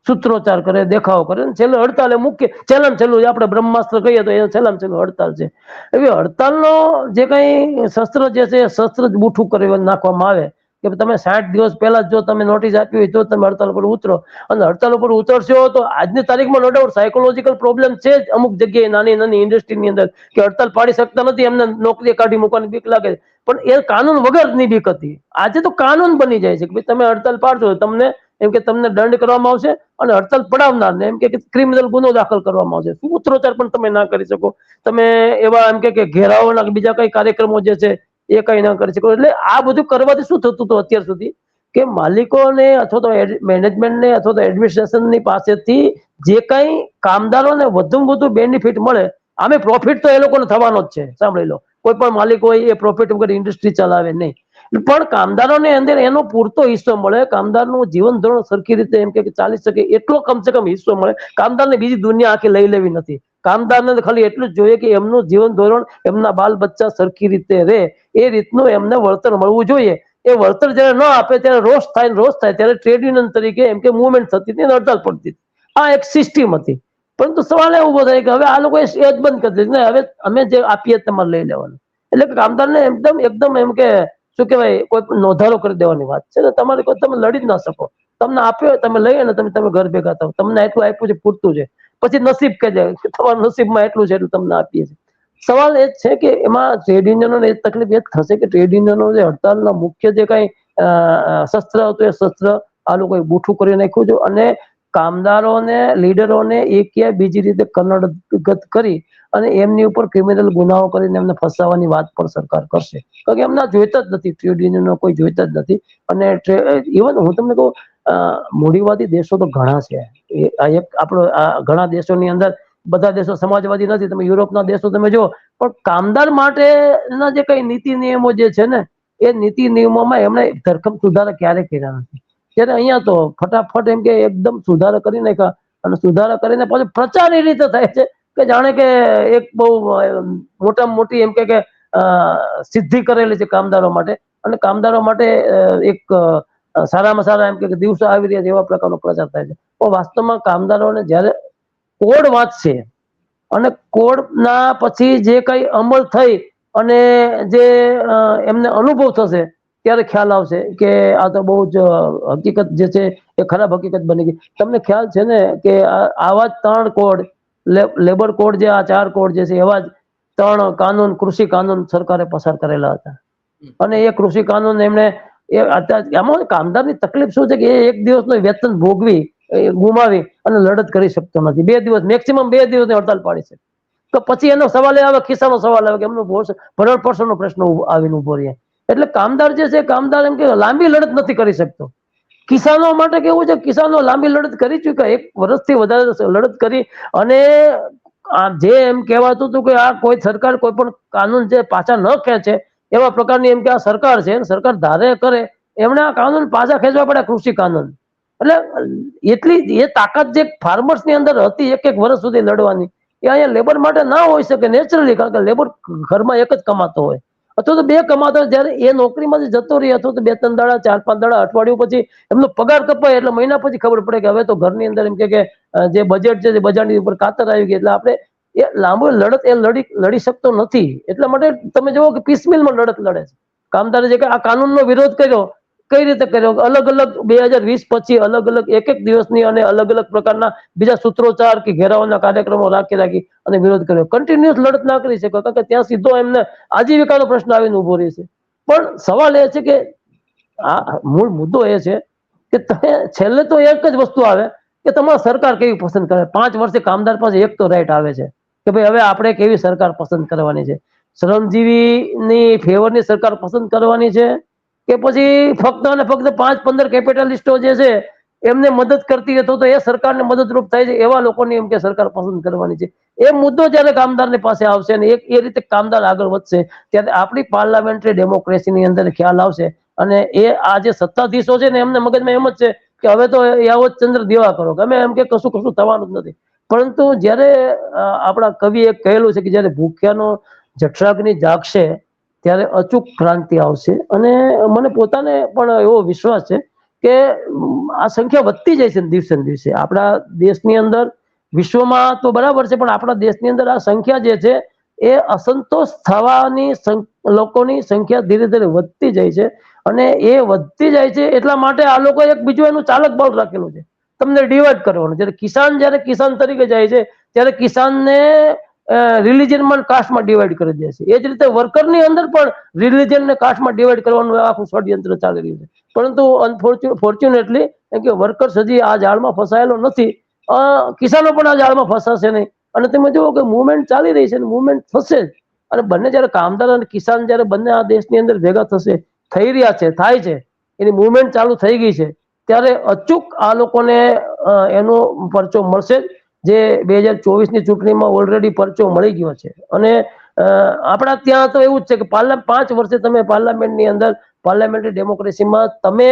સૂત્રોચ્ચાર કરે, દેખાવો કરે, છેલ્લે હડતાલ એ મુખ્ય છેલ્લું આપણે બ્રહ્માસ્ત્ર કહીએ તો એ છેલ્લું હડતાલ છે. એવી હડતાલનો જે કઈ શસ્ત્ર જે છે શસ્ત્ર બૂઠું કરી નાખવામાં આવે કે તમે 60 દિવસ પહેલા જો તમે નોટિસ આપી હોય તો તમે હડતાલ ઉપર ઉતરો, અને હડતાલ ઉપર ઉતરશો તો આજની તારીખમાં નો ડાઉટ સાયકોલોજીકલ પ્રોબ્લેમ છે જ અમુક જગ્યાએ, નાની નાની ઇન્ડસ્ટ્રીની અંદર, કે હડતાલ પાડી શકતા નથી, એમને નોકરી કાઢી મૂકવાની બીક લાગે છે. પણ એ કાનૂન વગરની બીક હતી. આજે તો કાનૂન બની જાય છે કે તમે હડતાલ પાડશો તમને એમ કે તમને દંડ કરવામાં આવશે, અને હડતાલ પડાવનારને એમ કે ક્રિમિનલ ગુનો દાખલ કરવામાં આવશે. સૂત્રોચ્ચાર પણ તમે ના કરી શકો, તમે એવા એમ કે ઘેરાઓના બીજા કઈ કાર્યક્રમો જે છે એ કઈ ના કરી શકો. એટલે આ બધું કરવાથી શું થતું હતું અત્યાર સુધી, કે માલિકોને અથવા તો મેનેજમેન્ટને અથવા તો એડમિનિસ્ટ્રેશનની પાસેથી જે કઈ કામદારોને વધુમાં વધુ બેનિફિટ મળે, આમે પ્રોફિટ તો એ લોકોને થવાનો જ છે. સાંભળી લો, કોઈ પણ માલિક હોય એ પ્રોફિટ વગર ઇન્ડસ્ટ્રી ચલાવે નહીં, પણ કામદારોને અંદર એનો પૂરતો હિસ્સો મળે, કામદારનું જીવન ધોરણ સરખી રીતે એમ કે ચાલી શકે એટલો કમસે કમ હિસ્સો મળે. કામદારને બીજી દુનિયા આખી લઈ લેવી નથી. કામદારને ખાલી એટલું જ જોઈએ કે એમનું જીવન ધોરણ, એમના બાલ બચ્ચા સરખી રીતે રહે એ રીતનું એમને વળતર મળવું જોઈએ. એ વળતર જયારે ન આપે ત્યારે રોષ થાય ત્યારે ટ્રેડ યુનિયન તરીકે એમ કે મુવમેન્ટ થતી હતી, હડતાલ પડતી હતી. આ એક સિસ્ટમ હતી. પરંતુ સવાલ એ ઉભો થાય કે હવે આ લોકોએ એ જ બંધ કરી દીધું, હવે અમે જે આપીએ તમારે લઈ લેવાનું. એટલે કે કામદારને એકદમ એમ કે શું કહેવાય, કોઈ નોંધારો કરી દેવાની વાત છે. તમારે કોઈ તમે લડી જ ના શકો. તમને આપ્યો તમે લઈ અને તમે ઘર ભેગા થાવ, તમને એટલું આપ્યું છે પૂરતું છે, પછી નસીબ કહે છે કે તમારા નસીબમાં એટલું છે એટલું તમને આપીએ છીએ. સવાલ એ જ છે કે એમાં ટ્રેડ યુનિયનોને એ તકલીફ એ જ થશે કે ટ્રેડ યુનિયનો જે હડતાલના મુખ્ય જે કઈ શસ્ત્ર હતું એ શસ્ત્ર આ લોકોએ બૂઠું કરી નાખ્યું છે, અને કામદારોને લીડરોને એક યા બીજી રીતે કન્નડગત કરી અને એમની ઉપર ક્રિમિનલ ગુનાઓ કરીને એમને ફસાવાની વાત પણ સરકાર કરશે. કારણ કે એમના જોઈતા જ નથી, ટ્રેડ યુનિયનો કોઈ જોઈતા જ નથી. અને ઇવન હું તમને કહું, મૂડીવાદી દેશો તો ઘણા છે. આપણો ઘણા દેશોની અંદર બધા દેશો સમાજવાદી નથી. તમે યુરોપના દેશો તમે જો, પણ કામદાર માટેના જે કઈ નીતિ નિયમો જે છે ને, એ નીતિ નિયમોમાં એમણે ધરખમ સુધારા ક્યારે કર્યા નથી. ત્યારે અહીંયા તો ફટાફટ એમ કે એકદમ સુધારા કરી નાખ્યા, અને સુધારા કરીને પછી પ્રચાર એ રીતે થાય છે કે જાણે કે એક બહુ મોટામાં મોટી એમ કે સિદ્ધિ કરેલી છે કામદારો માટે, અને કામદારો માટે એક સારામાં સારા એમ કે દિવસો આવી રહ્યા છે એવા પ્રકારનો પ્રચાર થાય છે. પણ વાસ્તવમાં કામદારોને જ્યારે કોડ વાંચશે અને કોડના પછી જે કઈ અમલ થઈ અને જે એમને અનુભવ થશે ત્યારે ખ્યાલ આવશે કે આ તો બહુ જ હકીકત જે છે એ ખરાબ હકીકત બની ગઈ. તમને ખ્યાલ છે ને કે આવા જ 3 કોડ, લેબર કોડ જે આ 4 કોડ જે છે એવા જ 3 કાનૂન, કૃષિ કાનૂન સરકારે પસાર કરેલા હતા. અને એ કૃષિ કાનૂન એમણે એમાં કામદારની તકલીફ શું છે કે એ એક દિવસનું વેતન ભોગવી ગુમાવી અને લડત કરી શકતો નથી. 2 દિવસ મેક્સિમમ 2 દિવસની હડતાલ પાડી છે. તો પછી એનો સવાલ આવે, ખિસ્સાનો સવાલ આવે કે એમનું ભરણ પોષણનો પ્રશ્ન આવીને ઉભો રહે. એટલે કામદાર જે છે, કામદાર એમ કે લાંબી લડત નથી કરી શકતો. કિસાનો માટે કેવું છે, કિસાનો લાંબી લડત કરી ચૂક્યા, 1 વર્ષથી વધારે લડત કરી, અને જે એમ કહેવાતું હતું કે આ કોઈ સરકાર કોઈ પણ કાનૂન જે પાછા ન ખેંચે એવા પ્રકારની એમ કે આ સરકાર છે, સરકાર ધારે કરે એમણે આ કાનૂન પાછા ખેંચવા પડ્યા, કૃષિ કાનૂન. એટલે એટલી એ તાકાત જે ફાર્મર્સ ની અંદર હતી 1 વર્ષ સુધી લડવાની, એ અહીંયા લેબર માટે ના હોઈ શકે નેચરલી. કારણ કે લેબર ઘરમાં એક જ કમાતો હોય, અથવા તો 2 કમાતો હોય. જયારે એ નોકરીમાંથી જતો રહે, અથવા તો 2-3 દાડા, 4-5 દાડા, અઠવાડિયું પછી એમનો પગાર કપાય, એટલે મહિના પછી ખબર પડે કે હવે તો ઘરની અંદર એમ કે જે બજેટ છે, બજારની ઉપર કાતર આવી ગઈ. એટલે આપણે એ લાંબુ લડત એ લડી શકતો નથી. એટલા માટે તમે જુઓ કે પીસમિલમાં લડત લડે છે. કામદારે જે આ કાનૂનનો વિરોધ કર્યો, કઈ રીતે કર્યો, અલગ અલગ 2020 પછી અલગ અલગ એક દિવસની અને અલગ અલગ પ્રકારના બીજા સૂત્રોચ્ચાર કે ઘેરાવાના કાર્યક્રમો રાખી અને વિરોધ કર્યો. કન્ટિન્યુઅસ લડત ના કરી શકો, કારણ કે ત્યાં સીધો એમને આજીવિકાનો પ્રશ્ન આવીને ઉભો રહે છે. પણ સવાલ એ છે કે આ મૂળ મુદ્દો એ છે કે તમે છેલ્લે તો એક જ વસ્તુ આવે કે તમારે સરકાર કેવી પસંદ કરે. 5 વર્ષે કામદાર પાસે એક તો રાઈટ આવે છે કે ભાઈ હવે આપણે કેવી સરકાર પસંદ કરવાની છે. શ્રમજીવીની ફેવરની સરકાર પસંદ કરવાની છે, કે પછી ફક્ત અને ફક્ત 5-15 કેપિટલિસ્ટો જે છે એમને મદદ કરતી હતો તો એ સરકારને મદદરૂપ થાય છે એવા લોકોની એમ કે સરકાર પસંદ કરવાની છે. એ મુદ્દો જયારે કામદારની પાસે આવશે ને એ રીતે કામદાર આગળ વધશે, ત્યારે આપણી પાર્લામેન્ટરી ડેમોક્રેસીની અંદર ખ્યાલ આવશે. અને એ આ જે સત્તાધીશો છે ને એમને મગજમાં એમ જ છે કે હવે તો યાવત ચંદ્ર દેવા કરો, ગમે એમ કે કશું થવાનું જ નથી. પરંતુ જયારે આપણા કવિ એક કહેલું છે કે જયારે ભૂખ્યાનો જઠરાગ્નિ જાગશે ત્યારે અચૂક ક્રાંતિ આવશે. અને મને પોતાને પણ એવો વિશ્વાસ છે કે આ સંખ્યા વધતી જાય છે દિવસે ને દિવસે આપણા દેશની અંદર. વિશ્વમાં તો બરાબર છે, પણ આપણા દેશની અંદર આ સંખ્યા જે છે એ અસંતોષ થવાની લોકોની સંખ્યા ધીરે ધીરે વધતી જાય છે. અને એ વધતી જાય છે. એટલા માટે આ લોકો એક બીજું એનું ચાલક બળ રાખેલું છે, તમને ડિવાઈડ કરવાનું. જ્યારે કિસાન તરીકે જાય છે ત્યારે કિસાનને રિલિજનમાં કાસ્ટમાં ડિવાઈડ કરી દે છે. એ જ રીતે વર્કરની અંદર પણ રિલિજન ને કાસ્ટમાં ડિવાઈડ કરવાનું આખું ષડયંત્ર ચાલી રહ્યું છે. પરંતુ ફોર્ચ્યુનેટલી કે વર્કર્સ હજી આ જાળમાં ફસાયેલો નથી, કિસાનો પણ આ જાળમાં ફસાશે નહીં. અને તમે જુઓ કે મુવમેન્ટ ચાલી રહી છે, મુવમેન્ટ થશે જ. અને બંને જયારે કામદાર અને કિસાન જયારે બંને આ દેશની અંદર ભેગા થશે, થઈ રહ્યા છે, થાય છે, એની મુવમેન્ટ ચાલુ થઈ ગઈ છે, ત્યારે અચૂક આ લોકોને એનો પરચો મળશે જ. જે 2024ની ચૂંટણીમાં ઓલરેડી પરચો મળી ગયો છે. અને આપણા ત્યાં તો એવું જ છે કે 5 વર્ષે તમે પાર્લામેન્ટની અંદર, પાર્લામેન્ટરી ડેમોક્રેસીમાં તમે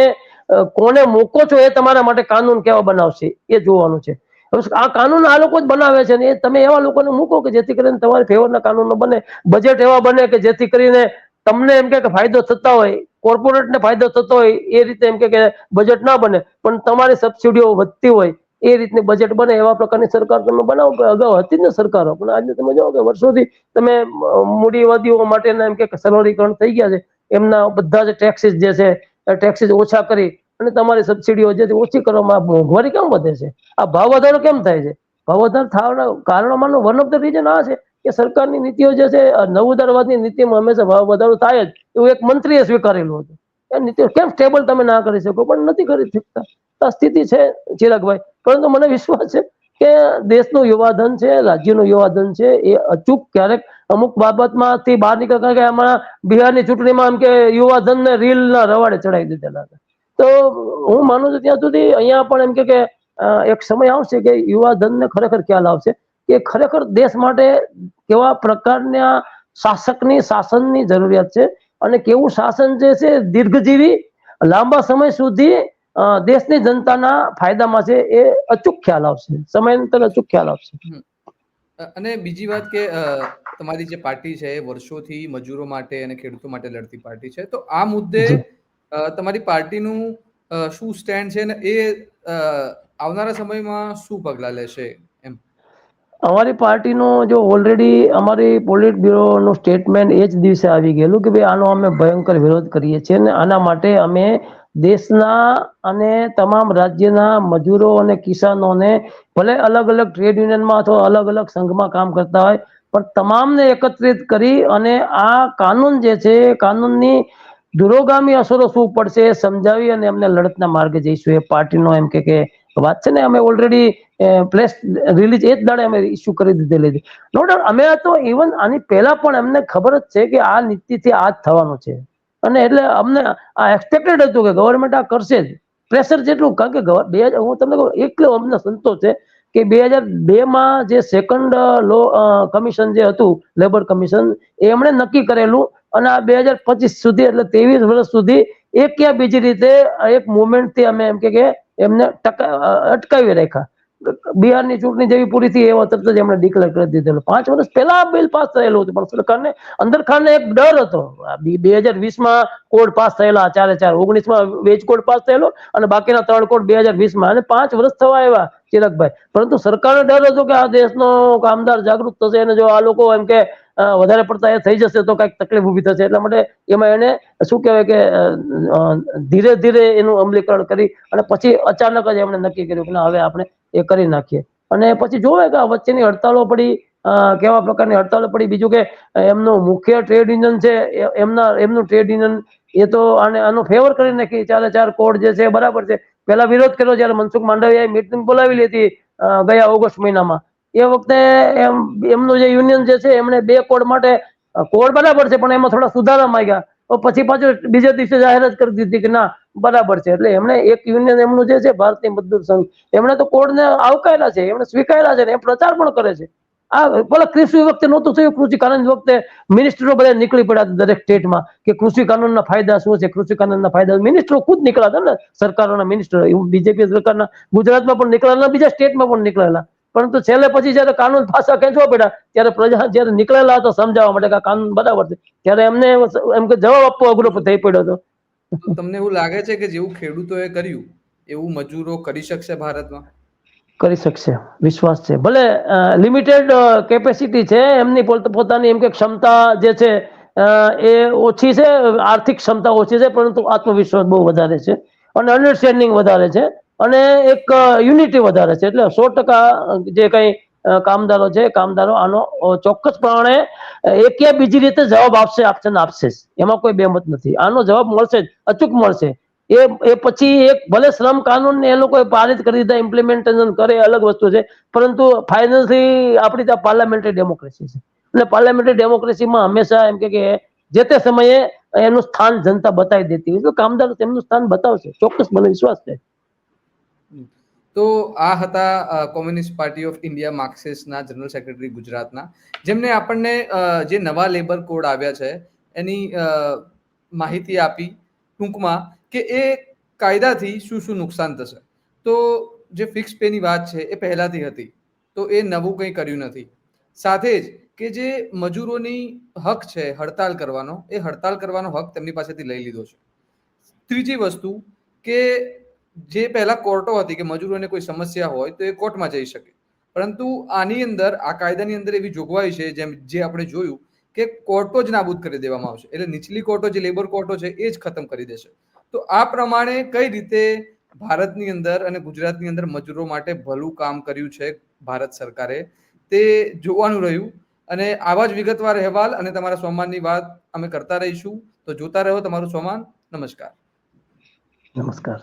કોને મૂકો છો એ તમારા માટે કાનૂન કેવા બનાવશે એ જોવાનું છે. આ કાનૂન આ લોકો જ બનાવે છે ને, તમે એવા લોકોને મૂકો કે જેથી કરીને તમારી ફેવરના કાનૂનો બને, બજેટ એવા બને કે જેથી કરીને તમને એમ કે ફાયદો થતા હોય, કોર્પોરેટને ફાયદો થતો હોય એ રીતે એમ કે બજેટ ના બને, પણ તમારી સબસિડીઓ વધતી હોય એ રીતની બજેટ બને, એવા પ્રકારની સરકાર તમે બનાવો. અગાઉ હતી જ ને સરકારો, પણ આજે તમે જોવો કે વર્ષોથી તમે મૂડીવાદીઓ માટેના એમ કે સરળીકરણ થઈ ગયા છે. એમના બધા જ ટેક્સીસ જે છે ટેક્સીસ ઓછા કરી અને તમારી સબસિડીઓ જે ઓછી કરવામાં, મોંઘવારી કેમ વધે છે, આ ભાવ વધારો કેમ થાય છે? ભાવ વધારો થવાના કારણોમાંનું વન ઓફ ધ રીઝન આ છે કે સરકારની નીતિઓ જે છે, નવોદારવાદની નીતિમાં હંમેશા ભાવ વધારો થાય જ, એવું એક મંત્રીએ સ્વીકારેલું હતું. એ નીતિઓ કેમ સ્ટેબલ તમે ના કરી શકો? પણ નથી કરી શકતા. આ સ્થિતિ છે ચિરાગભાઈ. પરંતુ મને વિશ્વાસ છે કે દેશનું યુવાધન છે, રાજ્યનું યુવાધન છે, એ અચૂક ક્યારેક અમુક બાબતમાંથી બહાર નીકળતા, કે આમાં બિહારની ચૂંટણીમાં એમ કે યુવાધનને રીલના રવાડે ચડાવી દીધેલા હતા. તો હું માનું છું ત્યાં સુધી અહીંયા પણ એમ કે એક સમય આવશે કે યુવાધનને ખરેખર ખ્યાલ આવશે કે ખરેખર દેશ માટે કેવા પ્રકારના શાસનની જરૂરિયાત છે, અને કેવું શાસન જે છે દીર્ઘજીવી, લાંબા સમય સુધી દેશની જનતાના ફાયદામાં છે, એ અચૂક ખ્યાલ આવશે, સમયાંતરે અચૂક ખ્યાલ આવશે. અને બીજી વાત કે તમારી જે પાર્ટી છે એ વર્ષોથી મજૂરો માટે અને ખેડૂતો માટે લડતી પાર્ટી છે, તો આ મુદ્દે તમારી પાર્ટીનું શું સ્ટેન્ડ છે ને એ આવનારા સમયમાં શું પગલાં લેશે એમ? અમારી પાર્ટીનું જો ઓલરેડી અમારી પોલિટ બ્યુરોનું સ્ટેટમેન્ટ એ જ દિવસે આવી ગયેલું કે ભાઈ આનો અમે ભયંકર વિરોધ કરીએ છીએ, અને આના માટે અમે દેશના અને તમામ રાજ્યના મજૂરો અને કિસાનોને, ભલે અલગ અલગ ટ્રેડ યુનિયનમાં અથવા અલગ અલગ સંઘમાં કામ કરતા હોય, પણ તમામને એકત્રિત કરી અને આ કાનૂન જે છે, કાનૂનની દુરોગામી અસરો શું પડશે એ સમજાવી અને એમને લડતના માર્ગે જઈશું. એ પાર્ટીનો એમ કે વાત છે ને, અમે ઓલરેડી પ્રેસ રિલીઝ એ જ દાડે અમે ઇસ્યુ કરી દીધેલી હતી. નો ડાઉટ અમે તો ઇવન આની પહેલા પણ અમને ખબર જ છે કે આ નીતિથી આ જ થવાનું છે, અને એટલે અમને આ એક્સપેક્ટેડ હતું કે ગવર્મેન્ટ આ કરશે જ. પ્રેશર જેટલું, કારણ કે હું તમને કહું, એટલો અમને સંતોષ છે કે 2002માં જે સેકન્ડ લો કમિશન જે હતું, લેબર કમિશન, એમણે નક્કી કરેલું, અને આ 2025 સુધી, એટલે 23 વર્ષ સુધી એક યા બીજી રીતે એક મુવમેન્ટથી અમે એમ કે એમને અટકાવી રાખ્યા. બિહારની ચૂંટણી જેવી પૂરી થઈ એવા તરત જ એમણે ડિક્લેર કરી દીધેલું. 5 વર્ષ પહેલા આ બિલ પાસ થયેલું હતું, પણ સરકારને અંદરખાને એક ડર હતો. 2020માં કોડ પાસ થયેલા 4 19માં વેજ કોડ પાસ થયેલો, અને બાકીના 3 કોડ 2020માં, અને 5 વર્ષ થવા આવ્યા ચિરાગભાઈ. પરંતુ સરકારને ડર હતો કે આ દેશનો કામદાર જાગૃત થશે, અને જો આ લોકો એમ કે વધારે પડતા એ થઈ જશે તો કઈક તકલીફ ઊભી થશે. એટલા માટે એમાં એને શું કહેવાય કે ધીરે ધીરે એનું અમલીકરણ કરી, અને પછી અચાનક જ એમણે નક્કી કર્યું કે હવે આપણે એ કરી નાખીએ. અને પછી જોવે કે આ વચ્ચેની હડતાળો પડી, કેવા પ્રકારની હડતાળો પડી. બીજું કે એમનું મુખ્ય ટ્રેડ યુનિયન છે, એમનું ટ્રેડ યુનિયન એ તો આનો ફેવર કરી નાખી. 4 કોડ જે છે બરાબર છે. પેલા વિરોધ કર્યો જયારે મનસુખ માંડવિયાએ મીટિંગ બોલાવેલી હતી ગયા ઓગસ્ટ મહિનામાં, એ વખતે એમનું જે યુનિયન જે છે એમણે 2 કોડ માટે, કોડ બરાબર છે પણ એમાં થોડા સુધારા માંગ્યા, તો પછી પાછું બીજા દિવસે જાહેરાત કરી દીધી કે ના બરાબર છે. એટલે એમણે એક યુનિયન એમનું જે છે ભારતીય મજદૂર સંઘ, એમણે તો કોડને આવકાર્યા છે, એમણે સ્વીકાર્યા છે, ને એ પ્રચાર પણ કરે છે. આ પેલા કૃષિ વખતે નહોતું થયું, કૃષિ કાનૂન વખતે મિનિસ્ટરો બધા નીકળી પડ્યા દરેક સ્ટેટમાં કે કૃષિ કાનૂનના ફાયદા શું છે, કૃષિ કાનૂનના ફાયદા. મિનિસ્ટરો ખુદ નીકળ્યા હતા ને, સરકારોના મિનિસ્ટરો, બીજેપી સરકારના ગુજરાતમાં પણ નીકળેલા, બીજા સ્ટેટમાં પણ નીકળેલા. પરંતુ છેલ્લે પછી જયારે કાનૂન પાછા ખેંચવા પડ્યા, ત્યારે પ્રજા જયારે નીકળેલા હતા સમજાવવા માટે કે આ કાનૂન બરાબર છે, ત્યારે એમને એમ કે જવાબ આપવો અઘરો થઈ પડ્યો હતો. તમને એવું લાગે છે કે જેવું ખેડૂતોએ કર્યું એવું મજૂરો કરી શકશે ભારતમાં? કરી શકશે, વિશ્વાસ છે. ભલે લિમિટેડ કેપેસિટી છે એમની, પોતાની એમ કે ક્ષમતા જે છે એ ઓછી છે, આર્થિક ક્ષમતા ઓછી છે, પરંતુ આત્મવિશ્વાસ બહુ વધારે છે અને અન્ડરસ્ટેન્ડિંગ વધારે છે અને એક યુનિટી વધારે છે. એટલે 100% જે કઈ કામદારો છે, કામદારો આનો ચોક્કસપણે એક યા બીજી રીતે જવાબ આપશે જ. એમાં કોઈ બેમત નથી. આનો જવાબ મળશે જ, અચૂક મળશે. એ પછી એક ભલે શ્રમ કાનૂન એ લોકો પારિત કરી દીધા, ઇમ્પ્લિમેન્ટેશન કરે, અલગ વસ્તુ છે, પરંતુ ફાઇનલી આપણી ત્યાં પાર્લામેન્ટરી ડેમોક્રેસી છે અને પાર્લામેન્ટરી ડેમોક્રેસીમાં હંમેશા એમ કે જે તે સમયે એનું સ્થાન જનતા બતાવી દેતી હોય તો કામદારો તેમનું સ્થાન બતાવશે, ચોક્કસ મને વિશ્વાસ છે. તો આ હતા કોમ્યુનિસ્ટ પાર્ટી ઓફ ઇન્ડિયા માર્ક્સિસ્ટના જનરલ સેક્રેટરી ગુજરાતના, જેમને આપણને જે નવા લેબર કોડ આવ્યા છે એની માહિતી આપી ટૂંકમાં, કે એ કાયદાથી શું શું નુકસાન થશે. તો જે ફિક્સ પેની વાત છે એ પહેલાથી હતી, તો એ નવું કંઈ કર્યું નથી. સાથે જ કે જે મજૂરોની હક છે હડતાલ કરવાનો, એ હડતાલ કરવાનો હક તેમની પાસેથી લઈ લીધો છે. ત્રીજી વસ્તુ કે જે પહેલા કોર્ટો હતી કે મજૂરોને કોઈ સમસ્યા હોય તો એ કોર્ટમાં જઈ શકે, પરંતુ આની અંદર આ કાયદાની અંદર એવી જોગવાઈ છે જેમ જે આપણે જોયું કે કોર્ટો જ નાબૂદ કરી દેવામાં આવશે. એટલે નીચલી કોર્ટો જે લેબર કોર્ટો છે એ જ ખતમ કરી દેશે. તો આ પ્રમાણે કઈ રીતે ભારતની અંદર અને ગુજરાતની અંદર મજૂરો માટે ભલું કામ કર્યું છે ભારત સરકારે, તે જોવાનું રહ્યું. અને આવા જ વિગતવાર અહેવાલ અને તમારા સ્વમાનની વાત અમે કરતા રહીશું. તો જોતા રહો તમારું સ્વમાન. નમસ્કાર. નમસ્કાર.